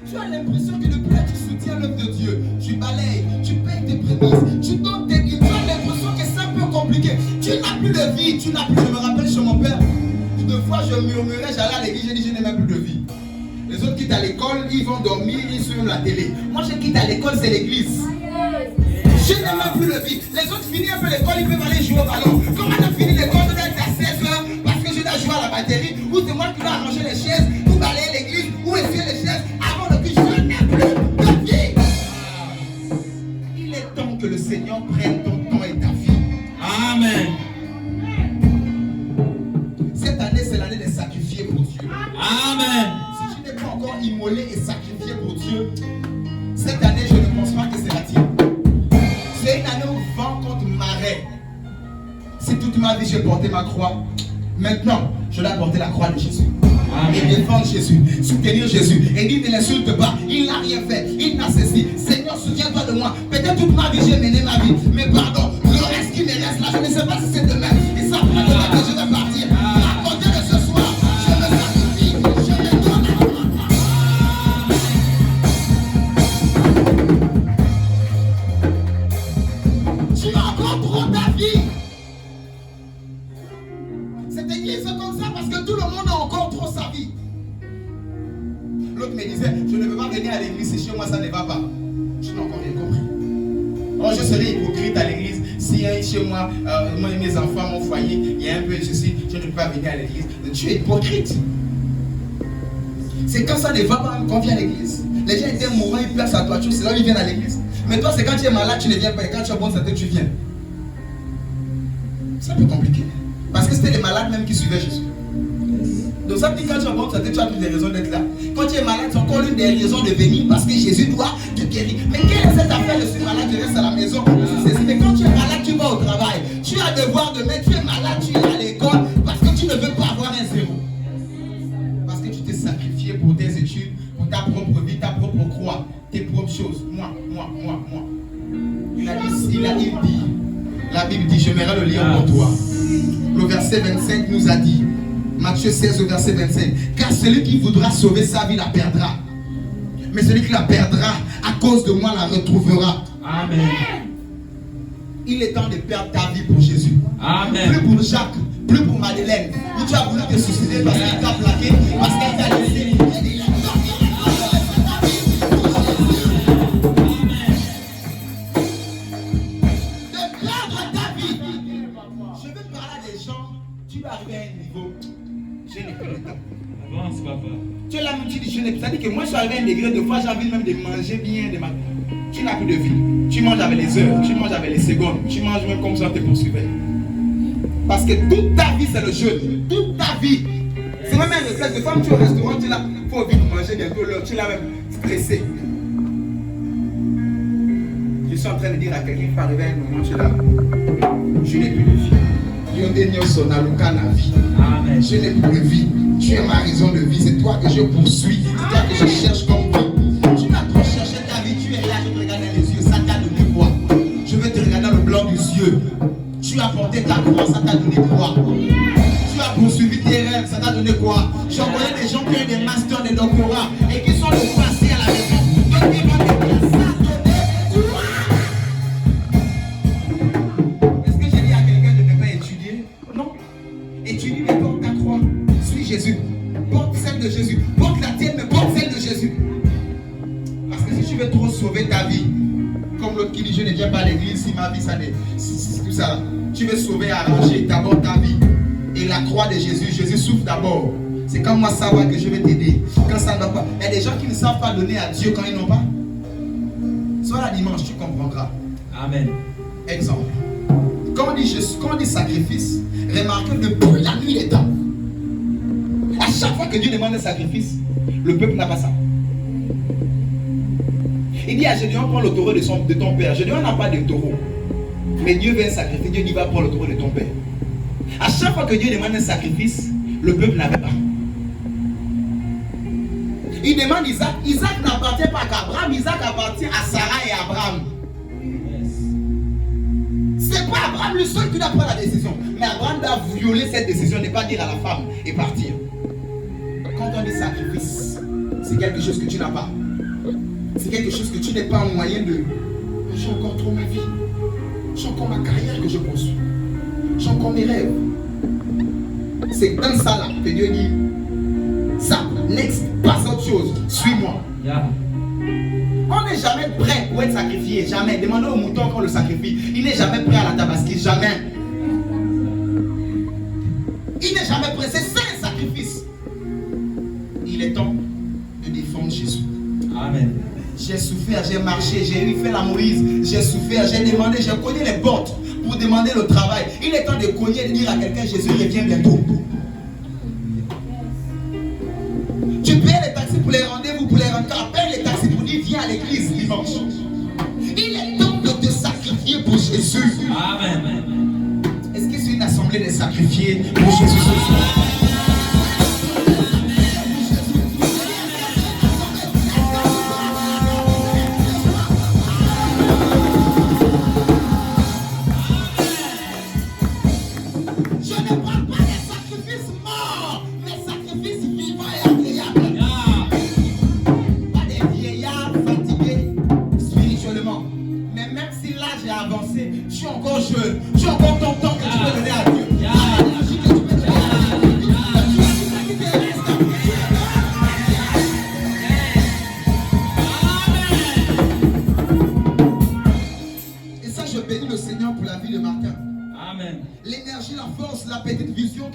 Tu as l'impression que depuis là tu soutiens l'œuvre de Dieu. Tu balayes, tu payes tes prémices, tu donnes tes guides. Tu as l'impression que c'est un peu compliqué. Tu n'as plus de vie, tu n'as plus. Je me rappelle chez mon père, deux fois je murmurais, j'allais à l'église, j'ai dit je n'ai même plus de vie. Les autres quittent à l'école, ils vont dormir, ils suivent la télé. Moi je quitte à l'école, c'est l'église. Je n'ai même plus de vie. Les autres finissent un peu l'école, ils peuvent aller jouer au ballon. Comment on a fini l'école, je dois être à 16h parce que je dois jouer à la batterie. Ou c'est moi qui dois arranger les chaises, ou balayer l'église, ou essuyer les chaises. Avant le but, je n'ai plus de vie. Il est temps que le Seigneur prenne ton temps et ta vie. Amen. Cette année, c'est l'année des sacrifiés pour Dieu. Amen. Si tu n'es pas encore immolé et sacrifié pour Dieu, cette année, je ne pense pas que c'est la tienne. C'est une année où vent contre marée. Si toute ma vie j'ai porté ma croix, maintenant je dois porter la croix de Jésus. Amen. Et défendre Jésus, soutenir Jésus. Et dire ne l'insulte pas, il n'a rien fait, il n'a cessé. Seigneur, souviens-toi de moi. Peut-être toute ma vie j'ai mené ma vie, mais pardon, le reste qui me reste là, je ne sais pas si c'est demain. Et ça prend demain que je vais partir. À côté de ce soir, je me sacrifie, je me donne à toi. Tu as encore trop ta vie. Cette église est comme ça parce que tout le monde a encore trop sa vie. L'autre me disait, je ne veux pas venir à l'église si chez moi ça ne va pas. Je n'ai encore rien compris. Oh, je serais hypocrite à l'église si chez moi, mes enfants, mon foyer, il y a un peu ceci, je ne peux pas venir à l'église. Tu es hypocrite. C'est quand ça ne va pas qu'on vient à l'église. Les gens étaient mourants, ils placent à toi, c'est là où ils viennent à l'église. Mais toi, c'est quand tu es malade, tu ne viens pas. Et quand tu es bon santé, tu viens. C'est un peu compliqué. Parce que c'était les malades même qui suivaient Jésus. Donc ça dit quand tu as bonne santé, tu as plus de raisons d'être là. Quand tu es malade, c'est encore une des raisons de venir parce que Jésus doit te guérir. Mais quelle est cette affaire? Je suis malade, je reste à la maison. Mais quand tu es malade, tu vas au travail. Tu as devoir de mettre, tu es malade, tu es à l'école parce que tu ne veux pas avoir un zéro. Parce que tu t'es sacrifié pour tes études, pour ta propre vie, ta propre croix, tes propres choses. Moi. Il a dit, la Bible dit, je m'aimerais le lire pour toi. Le verset 25 nous a dit, Matthieu 16 au verset 25, car celui qui voudra sauver sa vie la perdra. Mais celui qui la perdra à cause de moi la retrouvera. Amen. Il est temps de perdre ta vie pour Jésus. Amen. Plus pour Jacques, plus pour Madeleine. Où tu as voulu te suicider parce qu'il t'a plaqué, parce qu'elle t'a laissé. Tu vas arriver à un niveau, je n'ai plus le temps. Avance, papa. Tu es là, tu dis, je n'ai plus. Ça dit que moi, je suis arrivé à un degré de fois, j'ai envie même de manger bien. Tu n'as plus de vie. Tu manges avec les heures, tu manges avec les secondes, tu manges même comme ça, on te poursuivait. Parce que toute ta vie, c'est le jeûne. Toute ta vie. C'est même un réflexe. De fois, tu es au restaurant, tu es là, il faut vite manger bientôt l'heure. Tu es là même stressé. Je suis en train de dire à quelqu'un, il faut arriver à un moment, tu es là. Je n'ai plus de vie. Amen. Je n'ai plus de vie. Tu es ma raison de vie. C'est toi que je poursuis. C'est toi que je cherche comme vie. Tu n'as pas cherché ta vie. Tu es là, je te regarde dans les yeux. Ça t'a donné quoi? Je vais te regarder dans le blanc des yeux. Tu as porté ta croix. Ça t'a donné quoi? Tu as poursuivi tes rêves. Ça t'a donné quoi? J'en connais des gens qui ont des masters, des doctorats et qui sont le passé à la maison. Donc ils vont te dire ça. Étudie, mais porte ta croix. Suis Jésus. Porte celle de Jésus. Porte la tienne, mais porte celle de Jésus. Parce que si tu veux trop sauver ta vie, comme l'autre qui dit je ne viens pas à l'église, si ma vie ça n'est. Si tout ça. Tu veux sauver, arranger d'abord ta vie. Et la croix de Jésus, Jésus souffre d'abord. C'est comme moi savoir que je vais t'aider. Quand ça n'a pas. Il y a des gens qui ne savent pas donner à Dieu quand ils n'ont pas. Soit la dimanche, tu comprendras. Amen. Exemple. Quand on dit sacrifice, remarquez depuis la nuit des temps. À chaque fois que Dieu demande un sacrifice, le peuple n'a pas ça. Il dit à Gédéon, prends le taureau de ton père. Gédéon n'a pas de taureau. Mais Dieu veut un sacrifice. Dieu dit, va prendre le taureau de ton père. À chaque fois que Dieu demande un sacrifice, le peuple n'avait pas. Il demande Isaac. Isaac n'appartient pas qu'à Abraham. Isaac appartient à Sarah et à Abraham. C'est pas Abraham le seul qui doit prendre la décision. Mais Abraham doit violer cette décision, ne pas dire à la femme et partir. Quand on dit sacrifice, c'est quelque chose que tu n'as pas. C'est quelque chose que tu n'es pas en moyen de. J'ai encore trop ma vie. J'ai encore ma carrière que je poursuis. J'ai encore mes rêves. C'est dans ça là que Dieu dit ça, next, passe à autre chose, suis-moi. Yeah. On n'est jamais prêt pour être sacrifié, jamais. Demandez au mouton qu'on le sacrifie. Il n'est jamais prêt à la tabaski, jamais. Il n'est jamais prêt, c'est ça un sacrifice. Il est temps de défendre Jésus. Amen. J'ai souffert, j'ai marché, j'ai fait la Moïse, j'ai souffert, j'ai demandé, j'ai cogné les portes pour demander le travail. Il est temps de cogner et de dire à quelqu'un, Jésus revient bientôt. Tu payes les taxis pour les rendez-vous, pour les rencarts, paye les taxis pour dire viens à l'église dimanche. Il est temps de te sacrifier pour Jésus. Amen. Est-ce que c'est une assemblée de sacrifiés pour Jésus ce soir? L'énergie, la force, la petite vision,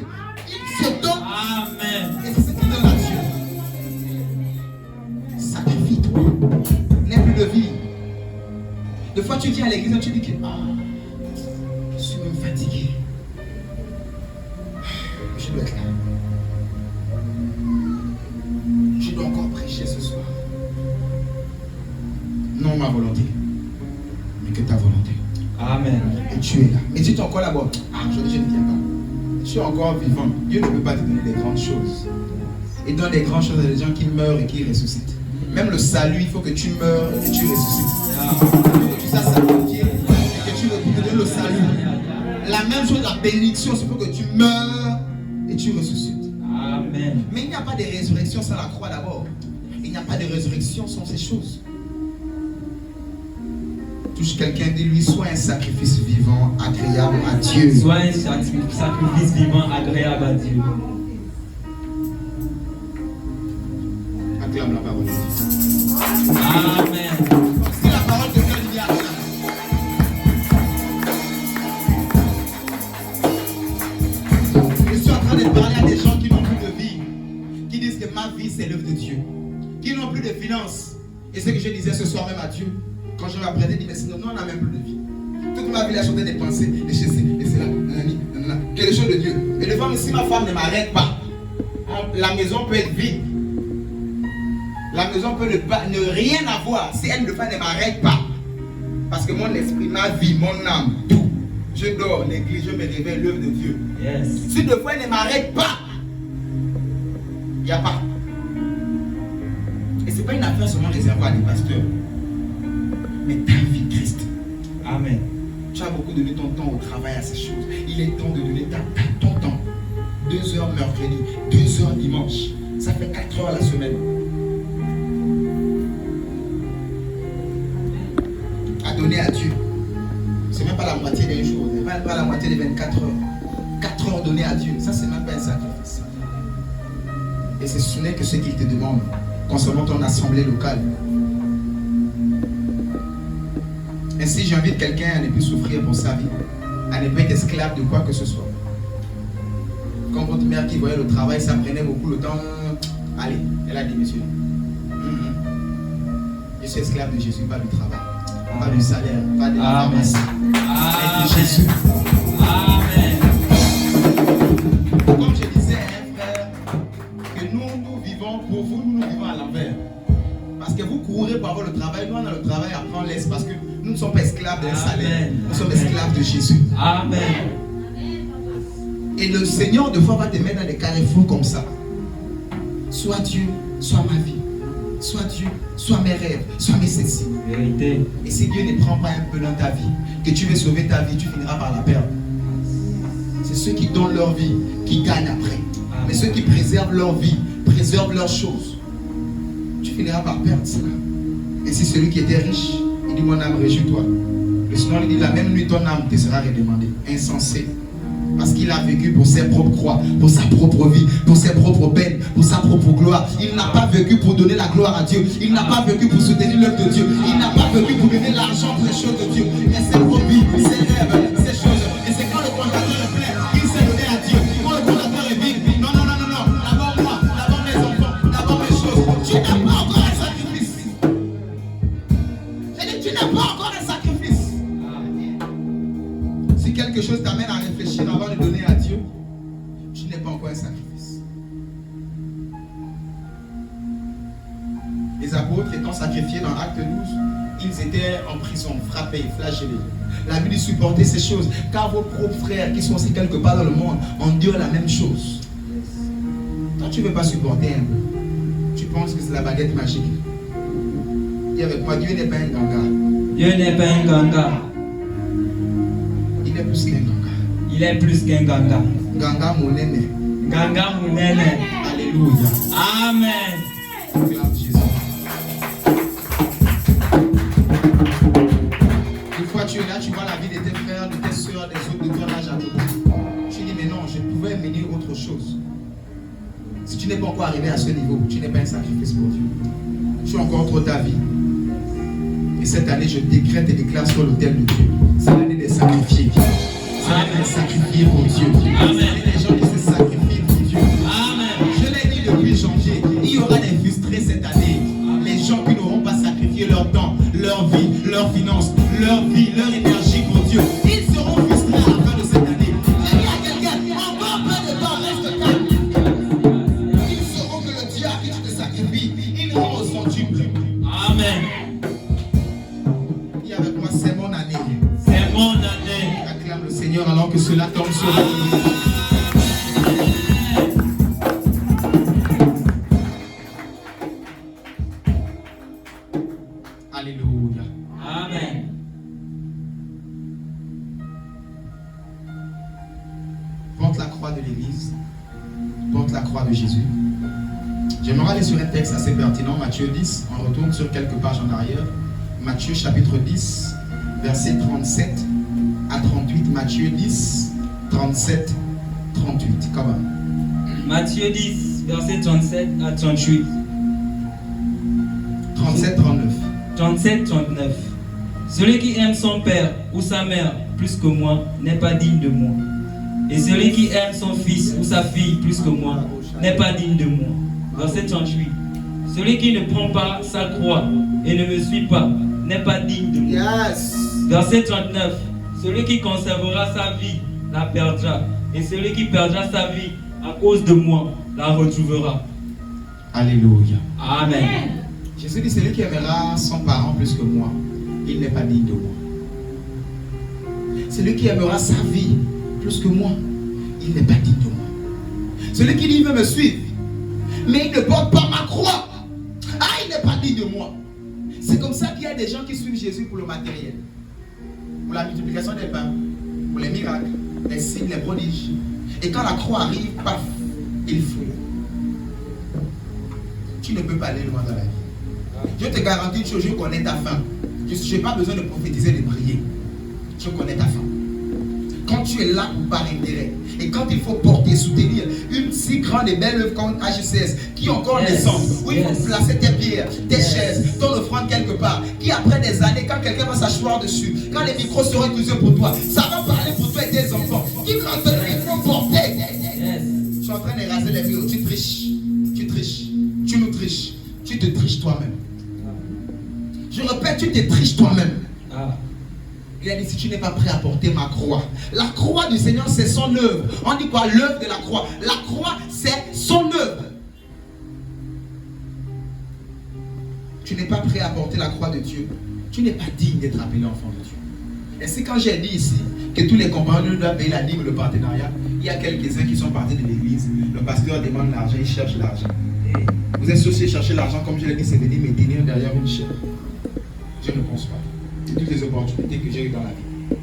il se donne. Amen. Et c'est ce qu'il donne à Dieu. Sacrifie-toi. N'aie plus de vie. Des fois, tu viens à l'église et tu dis que je suis même fatigué. Je dois être là. non ma volonté, mais que ta volonté. Amen. Et tu es là. Mais tu es encore là-bas. Ah, je ne viens pas. Tu es encore vivant. Dieu ne peut pas te donner des grandes choses. Il donne des grandes choses à des gens qui meurent et qui ressuscitent. Même le salut, il faut que tu meurs et que tu ressuscites. Il faut que tu saches sacrifier et que tu te donnes le salut. La même chose, la bénédiction, c'est pour que tu meurs et tu ressuscites. Amen. Mais il n'y a pas de résurrection sans la croix d'abord. Il n'y a pas de résurrection sans ces choses. Touche quelqu'un, dis-lui, sois un sacrifice vivant, agréable à Dieu. Sois un sacrifice vivant, agréable à Dieu. Acclame la parole de Dieu. Amen. Si la parole de Dieu dit Amen. Je suis en train de parler à des gens qui n'ont plus de vie, qui disent que ma vie c'est l'œuvre de Dieu, qui n'ont plus de finances. Et ce que je disais ce soir même à Dieu, quand je m'apprêtais, je dis mais sinon, nous on n'a même plus de vie. Toute ma vie, la chanté des pensées, et ceci, et cela, quelque chose de Dieu. Et devant, si ma femme ne m'arrête pas, la maison peut être vide. La maison peut ne rien avoir si elle ne m'arrête pas. Parce que mon esprit, ma vie, mon âme, tout. Je dors, l'église, je me réveille, l'œuvre de Dieu. Yes. Si deux fois elle ne m'arrête pas, il n'y a pas. Et ce n'est pas une affaire seulement réservée à des pasteurs. Mais ta vie, Christ. Amen. Tu as beaucoup donné ton temps au travail à ces choses. Il est temps de donner ton temps. 2 heures mercredi, 2 heures dimanche. Ça fait 4 heures la semaine. À donner à Dieu. C'est même pas la moitié d'un jour. C'est même pas la moitié des 24 heures. 4 heures données à Dieu. Ça, c'est même pas un sacrifice. Et ce n'est que ce qu'il te demande concernant ton assemblée locale. Ainsi, j'invite quelqu'un à ne plus souffrir pour sa vie, à ne pas être esclave de quoi que ce soit. Quand votre mère qui voyait le travail, ça prenait beaucoup de temps. Allez, elle a démissionné. Je suis esclave de Jésus, pas du travail, pas du salaire, pas de la pharmacie, mais de Jésus. Amen. Comme je disais, frère, que nous vivons pour vous, nous vivons à l'envers. Parce que vous courez pour avoir le travail, nous on a le travail, après on laisse. Parce que nous ne sommes pas esclaves d'un salaire, nous sommes esclaves de Jésus. Amen. Et le Seigneur de fois va te mettre dans des carrefours comme ça. Soit Dieu, soit ma vie. Soit Dieu, soit mes rêves, soit mes ceci. Vérité. Et si Dieu ne prend pas un peu dans ta vie, que tu veux sauver ta vie, tu finiras par la perdre. C'est ceux qui donnent leur vie qui gagnent après. Mais ceux qui préservent leur vie, préservent leurs choses, tu finiras par perdre cela. Et si celui qui était riche, il dit mon âme, réjouis-toi. Le Seigneur lui dit la même nuit ton âme te sera redemandée. Insensé. Parce qu'il a vécu pour ses propres croix, pour sa propre vie, pour ses propres peines, pour sa propre gloire. Il n'a pas vécu pour donner la gloire à Dieu. Il n'a pas vécu pour soutenir l'œuvre de Dieu. Il n'a pas vécu pour donner l'argent pour les choses de Dieu. Mais ses propres vies, ses rêves, ses choses. Et c'est quand le comptateur est plein, il s'est donné à Dieu. Quand le comptateur est vide, non. D'abord moi, d'abord mes enfants, d'abord mes choses. Tu n'as pas encore un sacrifice. J'ai dit, tu n'as pas encore un sacrifice. Si quelque chose t'amène à réfléchir avant de donner à Dieu, tu n'es pas encore un sacrifice. Les apôtres étant sacrifiés dans Acte 12, ils étaient en prison, frappés, flagellés. La Bible dit supporter ces choses, car vos propres frères qui sont aussi quelque part dans le monde endurent la même chose. Toi, tu ne veux pas supporter un peu. Tu penses que c'est la baguette magique. Dis avec moi, Dieu n'est pas un ganga. Dieu n'est pas un ganga. Il est plus qu'un ganga. Il est plus qu'un ganga. Ganga monene. Ganga Mounene. Alléluia. Amen. Acclame Jésus. Une fois tu es là, tu vois la vie de tes frères, de tes soeurs, des autres de ton âge à côté. Tu dis mais non, je pouvais mener autre chose. Si tu n'es pas encore arrivé à ce niveau, tu n'es pas un sacrifice pour Dieu. Tu as encore trop ta vie. Et cette année, je décrète et déclare sur l'autel de Dieu. C'est l'année des sacrifiés. C'est l'année des sacrifiés pour Dieu. Amen. C'est les gens qui se sacrifient pour Dieu. Amen. Je l'ai dit depuis janvier, il y aura des frustrés cette année. Les gens qui n'auront pas sacrifié leur temps, leur vie, leurs finances, leur vie, leur énergie pour Dieu. Ils seront frustrés à la fin de cette année. J'ai dit à quelqu'un, encore peu de temps, reste calme. Ils sauront que le Dieu à qui tu te sacrifies, il rend au centuple. Amen. tombe sur vous. Alléluia. Amen. Porte la croix de l'Église, porte la croix de Jésus. J'aimerais aller sur un texte assez pertinent, Matthieu 10. On retourne sur quelques pages en arrière. Matthieu chapitre 10, versets 37 à 38. Matthieu 10, 37, 38. Comment? Matthieu 10, verset 37 à 38. 37, 39. 37, 39. Celui qui aime son père ou sa mère plus que moi n'est pas digne de moi. Et celui qui aime son fils ou sa fille plus que moi n'est pas digne de moi. Verset 38. Celui qui ne prend pas sa croix et ne me suit pas n'est pas digne de moi. Yes. Verset 39. Celui qui conservera sa vie la perdra. Et celui qui perdra sa vie à cause de moi la retrouvera. Alléluia. Amen. Jésus dit, celui qui aimera son parent plus que moi, il n'est pas digne de moi. Celui qui aimera sa vie plus que moi, il n'est pas digne de moi. Celui qui dit, il veut me suivre, mais il ne porte pas ma croix, il n'est pas digne de moi. C'est comme ça qu'il y a des gens qui suivent Jésus pour le matériel, pour la multiplication des pains, pour les miracles, les signes, les prodiges. Et quand la croix arrive, paf, il fout. Tu ne peux pas aller loin dans la vie. Je te garantis une chose, je connais ta fin. Je n'ai pas besoin de prophétiser, de prier. Je connais ta fin. Quand tu es là par intérêt, et quand il faut porter, soutenir une si grande et belle œuvre comme HCS, qui encore descend, où il faut placer tes pierres, tes chaises, ton offrande quelque part, qui après des années, quand quelqu'un va s'asseoir dessus, quand les micros seront utilisés pour toi, ça va parler pour toi et tes enfants. Qui maintenant il faut porter. Je suis en train de raser les murs, tu triches, tu nous triches, tu te triches toi-même. Je répète, tu te triches toi-même. Il a dit, si tu n'es pas prêt à porter ma croix. La croix du Seigneur, c'est son œuvre. On dit quoi? L'œuvre de la croix. La croix, c'est son œuvre. Tu n'es pas prêt à porter la croix de Dieu. Tu n'es pas digne d'être appelé enfant de Dieu. Et c'est quand j'ai dit ici que tous les compagnons doivent payer la dîme, le partenariat. Il y a quelques-uns qui sont partis de l'église. Le pasteur demande l'argent, il cherche l'argent. Vous êtes censé chercher l'argent, comme je l'ai dit, c'est venir me tenir derrière une chair. Je ne pense pas. C'est toutes les opportunités que j'ai eues dans la vie.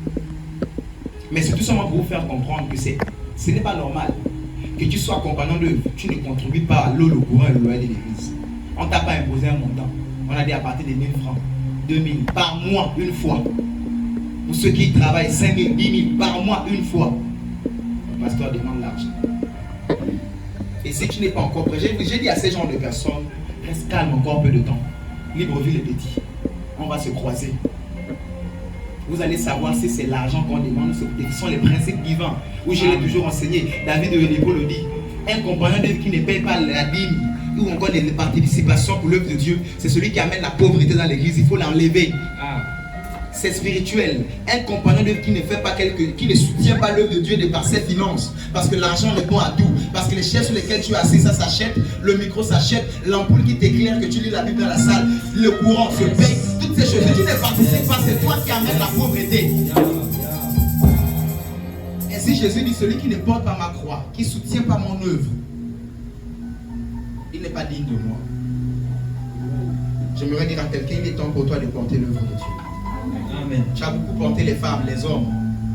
Mais c'est tout simplement pour vous faire comprendre que ce n'est pas normal que tu sois compagnon d'œuvre. Tu ne contribues pas à l'eau, le courant et le loyer de l'église. On ne t'a pas imposé un montant. On a dit à partir de 1000 francs, 2000 par mois, une fois. Pour ceux qui travaillent, 5000, 10 000 par mois, une fois. Le pasteur demande l'argent. Et si tu n'es pas encore prêt, j'ai dit à ces gens de personnes, reste calme encore un peu de temps. Libreville est petit. On va se croiser. Vous allez savoir si c'est l'argent qu'on demande, ce sont les principes divins. Où je l'ai toujours enseigné. David de Relivo le dit. Un compagnon d'œuvre qui ne paye pas la dîme ou encore les participations pour l'œuvre de Dieu, c'est celui qui amène la pauvreté dans l'église. Il faut l'enlever. C'est spirituel. Un compagnon d'œuvre qui ne fait pas qui ne soutient pas l'œuvre de Dieu de par ses finances. Parce que l'argent répond à tout. Parce que les chaises sur lesquelles tu es assis, ça s'achète. Le micro s'achète. L'ampoule qui t'éclaire, que tu lis la Bible dans la salle. Le courant se paye. Toutes ces choses. Tu ne participes pas, c'est toi qui amènes la pauvreté. Et si Jésus dit, celui qui ne porte pas ma croix, qui ne soutient pas mon œuvre, il n'est pas digne de moi. J'aimerais dire à quelqu'un, il est temps pour toi de porter l'œuvre de Dieu. Amen. Tu as beaucoup porté les femmes, les hommes,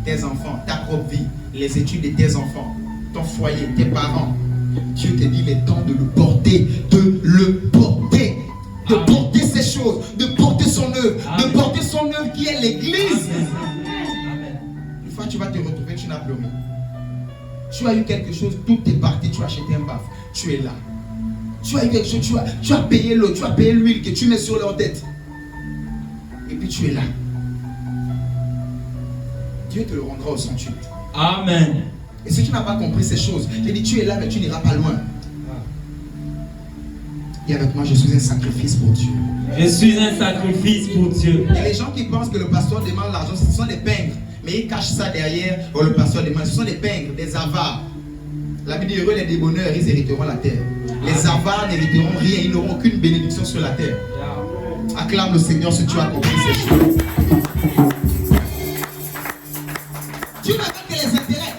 tes enfants, ta propre vie, les études de tes enfants, ton foyer, tes parents. Dieu te dit, il est temps de le porter, de porter ces choses, de porter son œuvre, de porter son œuvre qui est l'église. Amen. Une fois tu vas te retrouver, tu n'as plus rien. Tu as eu quelque chose, tout est parti, tu as acheté un baf, tu es là. Tu as eu quelque chose, tu as payé l'eau, tu as payé l'huile que tu mets sur leur tête. Et puis tu es là. Dieu te le rendra au centuple. Amen. Et si tu n'as pas compris ces choses, j'ai dit tu es là mais tu n'iras pas loin. Et avec moi je suis un sacrifice pour Dieu. Je suis un sacrifice pour Dieu. Et les gens qui pensent que le pasteur demande l'argent, ce sont des pingres. Mais ils cachent ça derrière. Oh, le pasteur demande, ce sont des pingres, des avares. La Bible dit heureux les débonneurs, ils hériteront la terre. Les avares n'hériteront rien, ils n'auront aucune bénédiction sur la terre. Acclame le Seigneur si tu as compris ces choses. Tu n'as pas que les intérêts.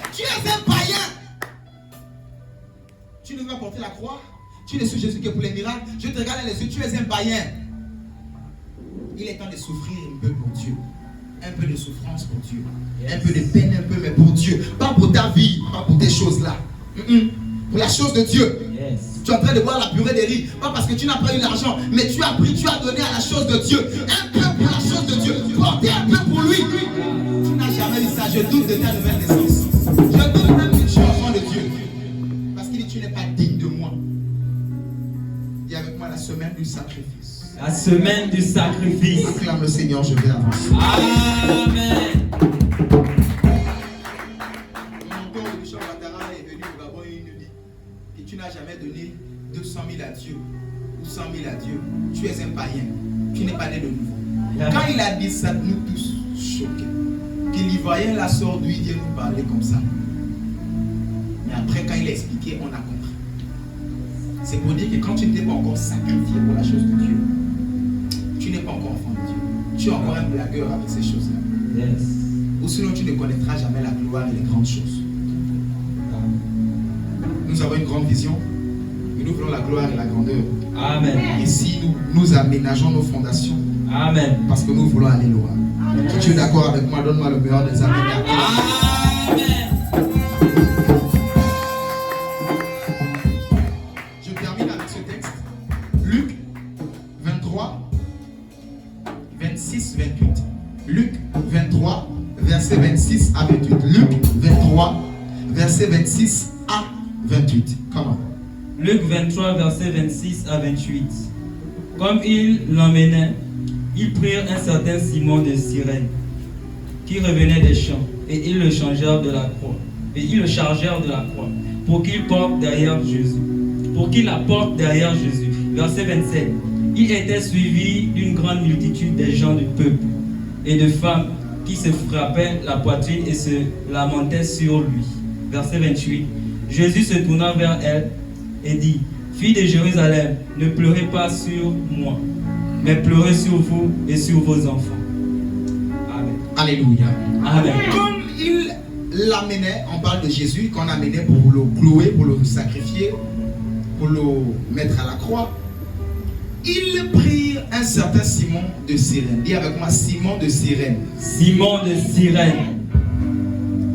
porter la croix. Tu ne suis Jésus que pour les miracles. Je te regarde dans les yeux, tu es un païen. Il est temps de souffrir un peu pour Dieu. Un peu de souffrance pour Dieu. Un peu de peine, un peu, mais pour Dieu. Pas pour ta vie, pas pour tes choses là. Pour la chose de Dieu. Yes. Tu es en train de boire la purée des riz. Pas parce que tu n'as pas eu l'argent, mais tu as pris, tu as donné à la chose de Dieu. Un peu pour la chose de Dieu. Porter un peu pour lui. Tu n'as jamais dit ça. Je doute de ta nouvelle naissance. Je doute même que tu es enfant de Dieu. Parce qu'il dit tu n'es pas digne de moi. Dis avec moi la semaine du sacrifice. La semaine du sacrifice. Acclame le Seigneur, je vais avancer. Amen. Mon père, le bishop Ouattara est venu au Gabon et il nous dit que tu n'as jamais donné 200 000 à Dieu ou 100 000 à Dieu. Tu es un païen. Tu n'es pas né de nouveau. Quand il a dit ça, nous tous choqués. Que l'Ivoirien là sort d'où il vient nous parler comme ça. Mais après, quand il a expliqué, on a compris. C'est pour dire que quand tu ne t'es pas encore sacrifié pour la chose de Dieu, tu n'es pas encore enfant de Dieu. Tu es encore un blagueur avec ces choses-là. Yes. Ou sinon tu ne connaîtras jamais la gloire et les grandes choses. Nous avons une grande vision et nous voulons la gloire et la grandeur. Amen. Et si nous aménageons nos fondations, Amen. parce que nous voulons aller loin. Si tu es d'accord avec moi, donne-moi le meilleur des amen. Amen. Je termine avec ce texte. Luc 23, 26, 28. Luc 23, verset 26 à 28. Luc 23, verset 26 à 28. Comment? Luc 23, verset 26 à 28. Comme ils l'emmenaient, ils prirent un certain Simon de Cyrène, qui revenait des champs, et ils le chargèrent de la croix. Pour qu'il porte derrière Jésus. Pour qu'il la porte derrière Jésus. Verset 27. Il était suivi d'une grande multitude des gens du peuple et de femmes qui se frappaient la poitrine et se lamentaient sur lui. Verset 28. Jésus se tourna vers elle et dit: Filles de Jérusalem, ne pleurez pas sur moi, mais pleurez sur vous et sur vos enfants. Amen. Alléluia. Amen. Comme il l'amenait, on parle de Jésus, qu'on amenait pour le clouer, pour le sacrifier, pour le mettre à la croix. Ils prirent un certain Simon de Cyrène. Dis avec moi, Simon de Cyrène. Simon de Cyrène.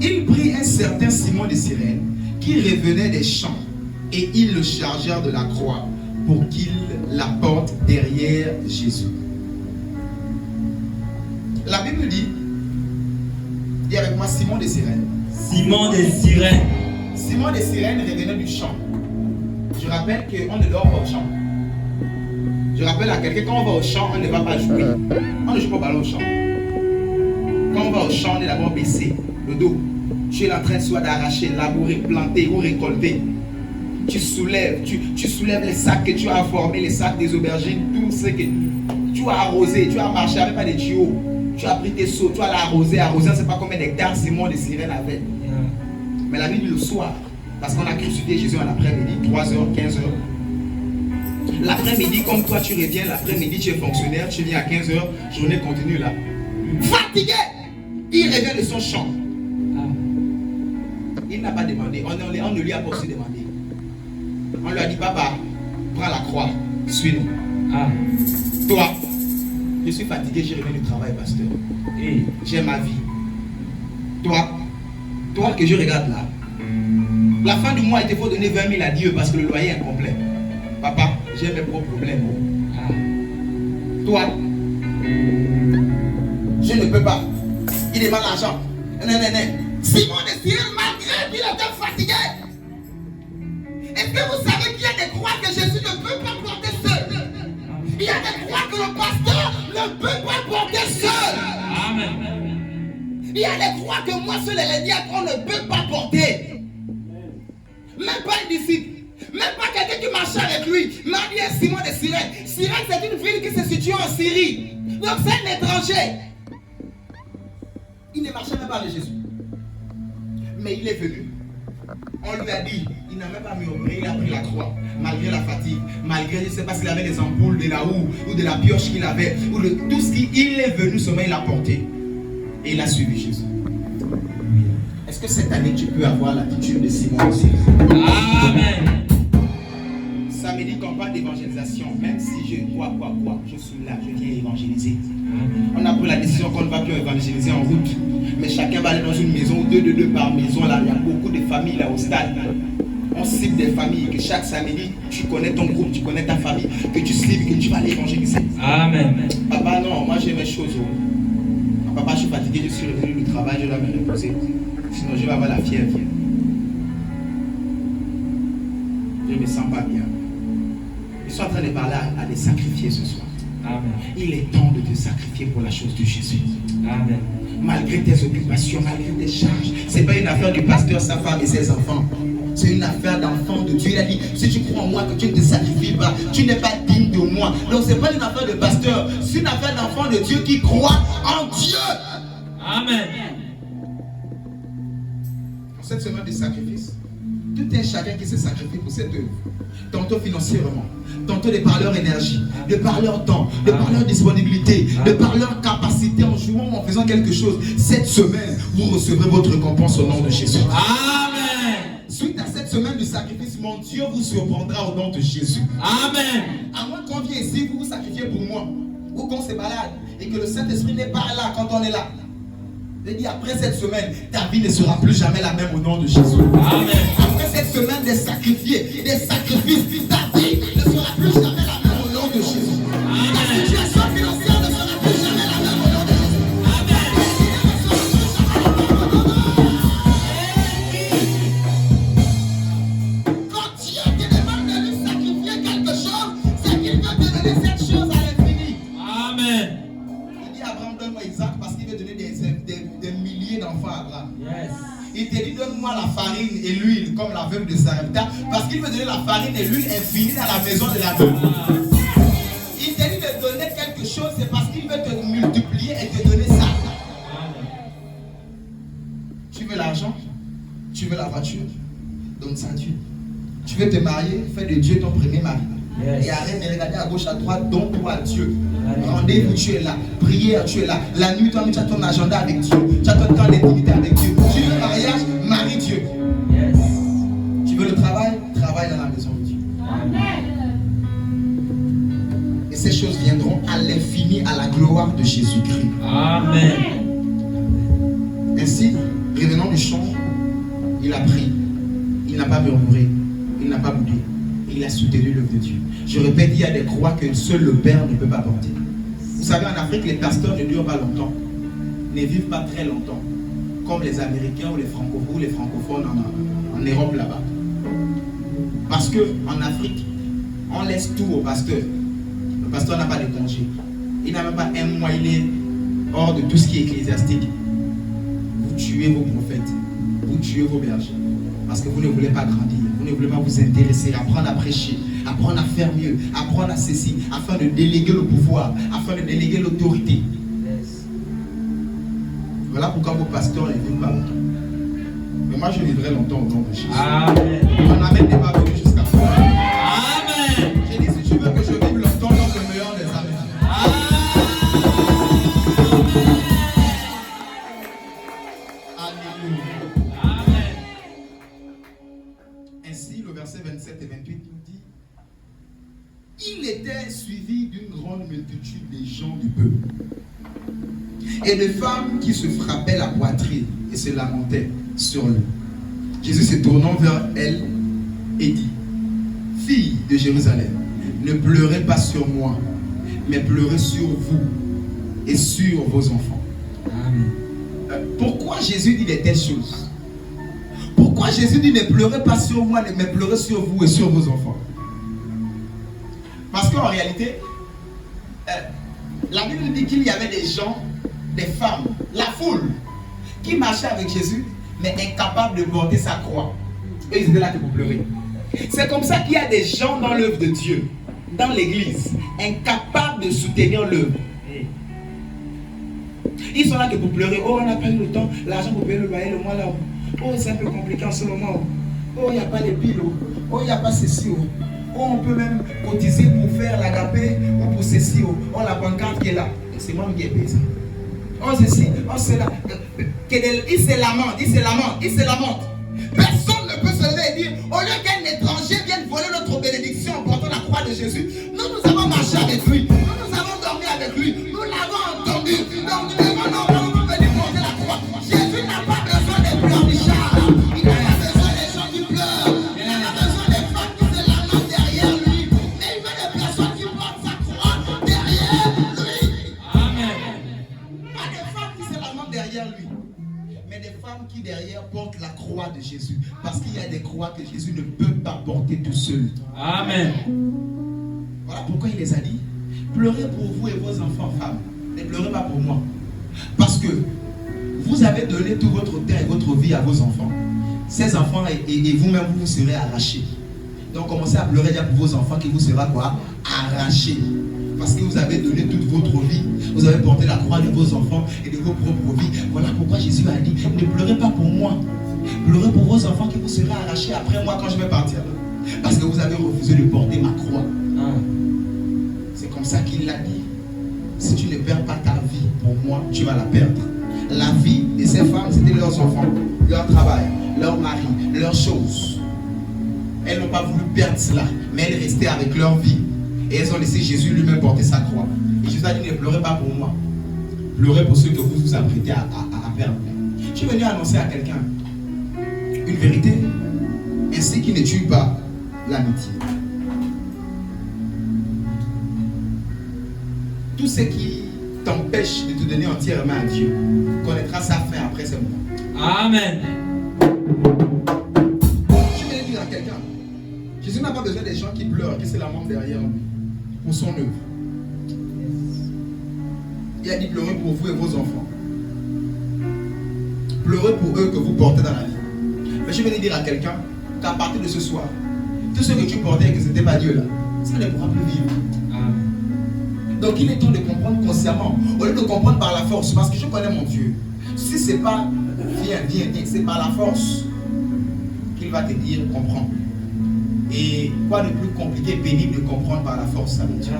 Ils prirent un certain Simon de Cyrène qui revenait des champs et ils le chargèrent de la croix pour qu'il la porte derrière Jésus. La Bible dit, dis avec moi, Simon de Cyrène. Simon de Cyrène. Simon de Cyrène revenait du champ. Je rappelle qu'on ne dort pas au champ. Je rappelle à quelqu'un, quand on va au champ, on ne va pas jouer. On ne joue pas au ballon au champ. Quand on va au champ, on est d'abord baissé, le dos. Tu es en train soit d'arracher, labourer, planter ou récolter. Tu soulèves les sacs que tu as formés, les sacs des aubergines, tout ce que tu as arrosé, tu as marché avec pas des tuyaux. Tu as pris tes seaux, tu as l'arrosé, on ne sait pas combien d'hectares Simon de Cyrène avait. Mais la Bible le soir, parce qu'on a crucifié Jésus en après-midi, 3h, 15h. L'après-midi, comme toi tu reviens, l'après-midi tu es fonctionnaire, tu viens à 15h, journée continue là. Fatigué, il revient de son champ. Il n'a pas demandé, on ne lui a pas aussi demandé. On lui a dit, papa, prends la croix, suis-nous. Toi, je suis fatigué, je reviens du travail, pasteur. J'ai ma vie. Toi que je regarde là, la fin du mois, il te faut donner 20 000 à Dieu parce que le loyer est incomplet. Papa, j'ai mes propres problèmes. Toi, je ne peux pas. Il demande l'argent. Simon de Cyrène, malgré qu'il était fatigué. Est-ce que vous savez qu'il y a des croix que Jésus ne peut pas porter seul? Il y a des croix que le pasteur ne peut pas porter seul. Amen. Il y a des croix que moi seul et les diacres on ne peut pas porter. Même pas un disciple. Même pas quelqu'un qui marchait avec lui. Marie est Simon de Cyrène. Cyrène, c'est une ville qui se situe en Syrie. Donc c'est un étranger. Il ne marchait même pas avec Jésus. Mais il est venu. On lui a dit, il n'a même pas murmuré, il a pris la croix. Malgré la fatigue, malgré, je ne sais pas s'il avait des ampoules, de la houe, ou de la pioche qu'il avait, ou de tout ce qu'il est venu, seulement il a porté. Et il a suivi Jésus. Est-ce que cette année tu peux avoir l'attitude de Simon aussi? Amen. Samedi, campagne d'évangélisation. Même si je je suis là, je viens évangéliser. On a pris la décision qu'on ne va plus évangéliser en route. Mais chacun va aller dans une maison, deux par maison. Là, il y a beaucoup de familles là au stade. On cible des familles, que chaque samedi, tu connais ton groupe, tu connais ta famille, que tu cibles, que tu vas aller évangéliser. Amen. Papa, non, moi j'ai mes choses. Papa, je suis fatigué, je suis revenu du travail, je dois me reposer. Sinon, je vais avoir la fièvre. Je ne me sens pas bien. Ils sont en train de parler à des sacrifiés ce soir. Amen. Il est temps de te sacrifier pour la chose de Jésus. Amen. Malgré tes occupations, malgré tes charges. Ce n'est pas une affaire du pasteur, sa femme et ses enfants. C'est une affaire d'enfant de Dieu. Il a dit, si tu crois en moi, que tu ne te sacrifies pas, tu n'es pas digne de moi. Donc ce n'est pas une affaire de pasteur, c'est une affaire d'enfant de Dieu qui croit en Dieu. Amen. En cette semaine de sacrifice, Tout un chacun qui se sacrifie pour cette œuvre. Tantôt financièrement, tantôt de par leur énergie, de par leur temps, de par leur disponibilité, de par leur capacité en jouant, en faisant quelque chose. Cette semaine, vous recevrez votre récompense au nom de Jésus. Amen. Suite à cette semaine du sacrifice, mon Dieu vous surprendra au nom de Jésus. Amen. À moins qu'on vienne ici, vous vous sacrifiez pour moi, ou qu'on se balade, et que le Saint-Esprit n'est pas là quand on est là. Je dis, après cette semaine, ta vie ne sera plus jamais la même au nom de Jésus. Amen. Après cette semaine des sacrifiés, des sacrifices, ta vie ne sera plus jamais la même au nom de Jésus. Ta situation financière ne sera plus jamais la même au nom de Jésus. Quand Dieu te demande de lui sacrifier quelque chose, c'est qu'il veut te donner cette chose à l'infini. Amen. Il dit, Abraham, donne-moi Isaac parce qu'il veut donner des milliers d'enfants à Abraham. Yes. Il te dit, donne-moi la farine et l'huile comme la veuve de Sarepta parce qu'il veut donner la farine et l'huile infinie à la maison de la veuve. Il te dit de donner quelque chose, c'est parce qu'il veut te multiplier et te donner ça. Tu veux l'argent? Tu veux la voiture? Donne ça à Dieu. Tu veux te marier? Fais de Dieu ton premier mari. Yes. Et arrête de regarder à gauche, à droite, donne-toi à Dieu. Rendez-vous, tu es là. Prière, tu es là. La nuit, toi, tu as ton agenda avec Dieu. Tu as ton temps d'intimité avec Dieu. Tu veux le mariage? Marie Dieu. Yes. Tu veux le travail? Travaille dans la maison de Dieu. Amen. Et ces choses viendront à l'infini, à la gloire de Jésus-Christ. Amen. Ainsi, revenant du chant, il a pris. Il n'a pas murmuré. Il n'a pas boudé. Il a soutenu l'œuvre de Dieu. Je répète, il y a des croix que seul le Père ne peut pas porter. Vous savez, en Afrique, les pasteurs ne durent pas longtemps, ne vivent pas très longtemps, comme les Américains ou les francophones en Europe là-bas. Parce qu'en Afrique, on laisse tout au pasteur. Le pasteur n'a pas de congé. Il n'a même pas un mois, il est hors de tout ce qui est ecclésiastique. Vous tuez vos prophètes, vous tuez vos bergers. Parce que vous ne voulez pas grandir, vous ne voulez pas vous intéresser, apprendre à prêcher, apprendre à faire mieux, apprendre à ceci, afin de déléguer le pouvoir, afin de déléguer l'autorité. Yes. Voilà pourquoi vos pasteurs ne vivent pas longtemps. Mais moi je vivrai longtemps au nom de Jésus. Amen. On n'amène pas venu jusqu'à moi. Amen. J'ai dit, si tu veux que je vive longtemps, donc le meilleur des amens. Alléluia. Amen. Ainsi, le verset 27 et 28 nous dit, il était suivi d'une grande multitude des gens du peuple et de femmes qui se frappaient la poitrine et se lamentaient sur lui. Jésus se tournant vers elle et dit, fille de Jérusalem, ne pleurez pas sur moi, mais pleurez sur vous et sur vos enfants. Amen. Pourquoi Jésus dit de telles choses? Pourquoi Jésus dit ne pleurez pas sur moi, mais pleurez sur vous et sur vos enfants? Parce qu'en réalité, la Bible dit qu'il y avait des gens, des femmes, la foule, qui marchaient avec Jésus, mais incapables de porter sa croix. Et ils étaient là pour pleurer. C'est comme ça qu'il y a des gens dans l'œuvre de Dieu, dans l'église, incapables de soutenir l'œuvre. Ils sont là que pour pleurer. Oh, on n'a pas eu le temps, l'argent pour payer le loyer le mois là. Oh, c'est un peu compliqué en ce moment. Oh, il n'y a pas les piles. Oh, il n'y a pas ceci. Oh, on peut même cotiser pour faire l'agapé ou pour ceci. Oh, la pancarte qui est là. C'est moi qui ai payé ça. Oh, ceci. Oh, c'est là. Il se lamente. Personne ne peut se lever et dire, au lieu qu'un étranger vienne voler notre bénédiction, Jésus. Nous avons marché avec lui. Nous avons dormi avec lui. Nous l'avons entendu. Donc nous devons venir porter la croix. Jésus n'a pas besoin des pleurnichards. Il n'a pas besoin des gens qui pleurent. Il n'a pas besoin des femmes qui se lamentent derrière lui. Mais il veut des personnes qui portent sa croix derrière lui. Amen. Pas des femmes qui se lamentent derrière lui, mais des femmes qui derrière portent la croix de Jésus. Parce qu'il y a des croix que Jésus ne peut pas porter tout seul. Amen. Voilà pourquoi il les a dit. Pleurez pour vous et vos enfants, femmes. Ne pleurez pas pour moi. Parce que vous avez donné tout votre temps et votre vie à vos enfants. Ces enfants et vous-même, vous serez arrachés. Donc commencez à pleurer déjà pour vos enfants qui vous sera quoi? Arrachés. Parce que vous avez donné toute votre vie. Vous avez porté la croix de vos enfants et de vos propres vies. Voilà pourquoi Jésus a dit, ne pleurez pas pour moi. Pleurez pour vos enfants qui vous serez arrachés après moi quand je vais partir. Parce que vous avez refusé de porter ma croix. C'est comme ça qu'il l'a dit. Si tu ne perds pas ta vie pour moi, tu vas la perdre. La vie de ces femmes, c'était leurs enfants, leur travail, leur mari, leurs choses. Elles n'ont pas voulu perdre cela, mais elles restaient avec leur vie. Et elles ont laissé Jésus lui-même porter sa croix. Et Jésus a dit, ne pleurez pas pour moi. Pleurez pour ceux que vous vous apprêtez à perdre. Je suis venu annoncer à quelqu'un une vérité, ainsi qu'il ne tue pas l'amitié. Tout ce qui t'empêche de te donner entièrement à Dieu connaîtra sa fin après ce moment. Amen. Je vais dire à quelqu'un, Jésus n'a pas besoin des gens qui pleurent, qui se lamentent derrière lui pour son œuvre. Il a dit pleurez pour vous et vos enfants. Pleurez pour eux que vous portez dans la vie. Mais je vais dire à quelqu'un qu'à partir de ce soir, tout ce que tu portais et que ce n'était pas Dieu là, ça ne pourra plus vivre. Amen. Donc il est temps de comprendre consciemment, au lieu de comprendre par la force, parce que je connais mon Dieu. Si c'est pas viens, c'est par la force qu'il va te dire comprends. Et quoi de plus compliqué, pénible de comprendre par la force avec Dieu.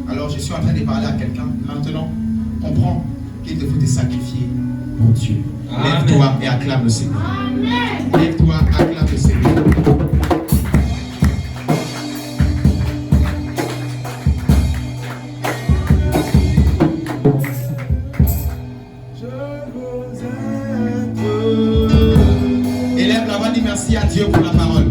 Alors je suis en train de parler à quelqu'un. Maintenant, comprends qu'il te faut te sacrifier pour Dieu. Lève-toi et acclame le Seigneur. Lève-toi, acclame le Seigneur. Élève là-bas, dis merci à Dieu pour la parole.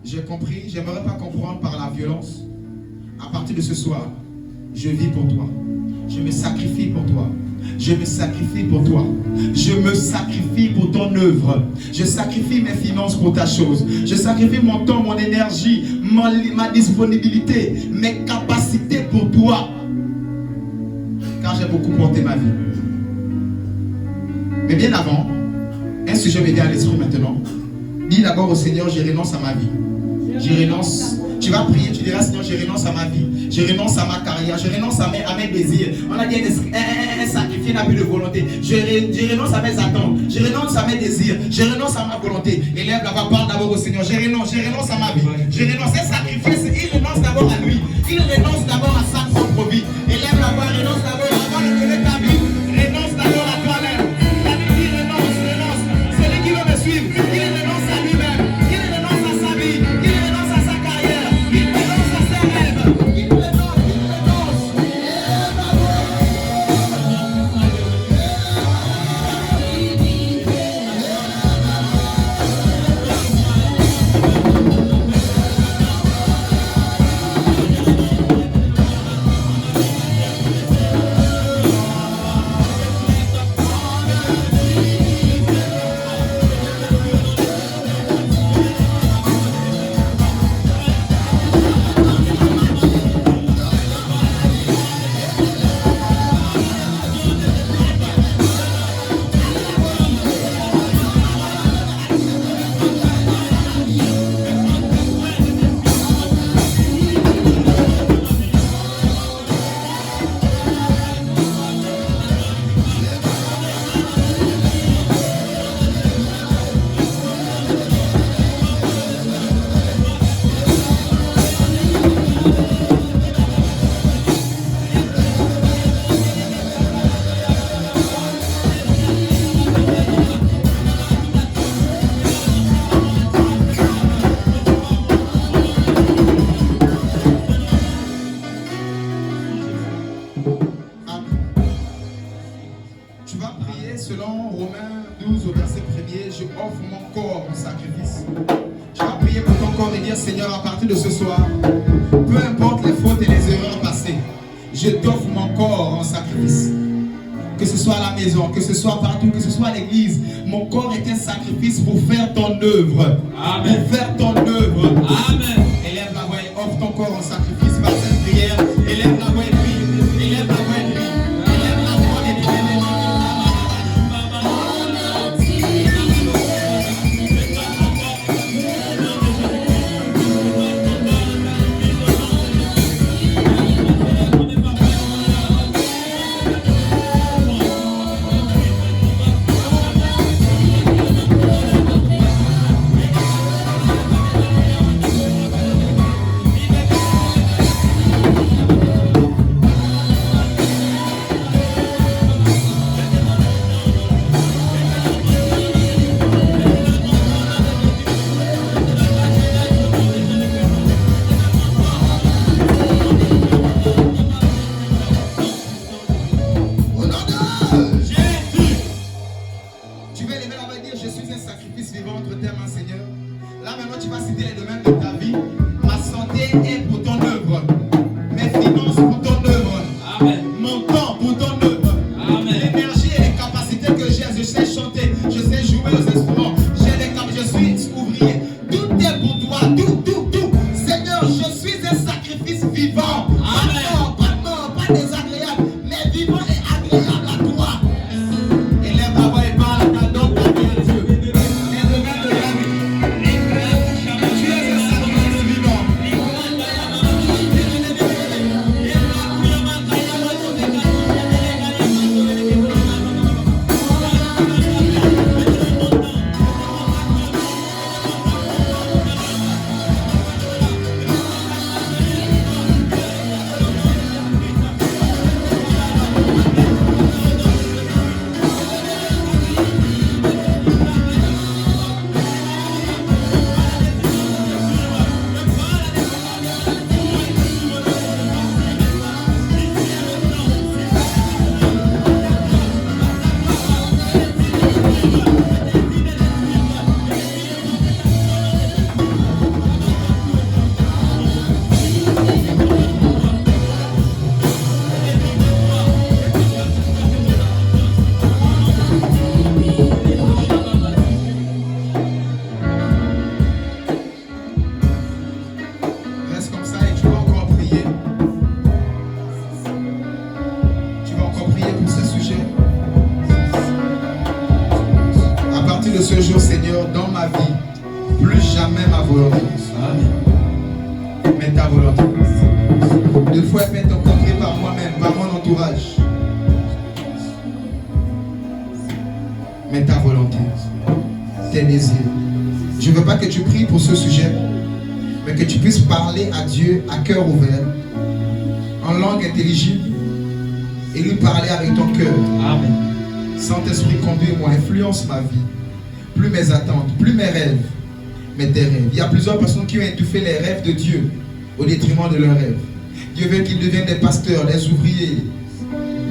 J'ai compris, j'aimerais pas comprendre par la violence. À partir de ce soir, je vis pour toi. Je me sacrifie pour toi. Je me sacrifie pour toi. Je me sacrifie pour ton œuvre. Je sacrifie mes finances pour ta chose. Je sacrifie mon temps, mon énergie, ma disponibilité, mes capacités pour toi. Car j'ai beaucoup porté ma vie. Mais bien avant, un sujet me vient à l'esprit maintenant. Dis d'abord au Seigneur, je renonce à ma vie. Je renonce. Tu vas prier, tu diras Seigneur, je renonce à ma vie. Je renonce à ma carrière. Je renonce à mes désirs. On a dit un sacrifié n'a plus de volonté. Je renonce à mes attentes. Je renonce à mes désirs. Je renonce à ma volonté. Élève là-bas, parle d'abord au Seigneur. Je renonce à ma vie. Je renonce à un sacrifice. Il renonce d'abord à lui. Il renonce d'abord à sa propre vie. Élève là-bas, renonce d'abord avant de donner ta vie. Renonce d'abord à toi-même. La vie qui renonce. Celui qui veut me suivre, il renonce à lui-même. Il renonce à sa vie. Il renonce à sa carrière. Il renonce à ses rêves. Il renonce. verset 1er, je offre mon corps en sacrifice. Tu vas prier pour ton corps et dire, Seigneur, à partir de ce soir, peu importe les fautes et les erreurs passées, je t'offre mon corps en sacrifice. Que ce soit à la maison, que ce soit partout, que ce soit à l'église, mon corps est un sacrifice pour faire ton œuvre. Amen. Pour faire ton œuvre. Amen. Élève la voix et offre ton corps en sacrifice par cette prière. Élève la voix et prie. Élève la voix et prie. Élève la voix et prie. Ce jour, Seigneur, dans ma vie, plus jamais ma volonté, mais ta volonté. De fois être compris par moi-même, par mon entourage, mais ta volonté, tes désirs. Je ne veux pas que tu pries pour ce sujet, mais que tu puisses parler à Dieu à cœur ouvert, en langue intelligible, et lui parler avec ton cœur. Amen. Saint-Esprit, conduis-moi, influence ma vie. Plus mes attentes, plus mes rêves, mais tes rêves. Il y a plusieurs personnes qui ont étouffé les rêves de Dieu au détriment de leurs rêves. Dieu veut qu'ils deviennent des pasteurs, des ouvriers,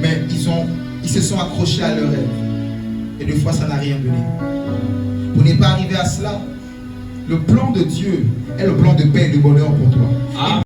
mais ils se sont accrochés à leurs rêves. Et des fois, ça n'a rien donné. Pour ne pas arriver à cela, le plan de Dieu est le plan de paix et de bonheur pour toi.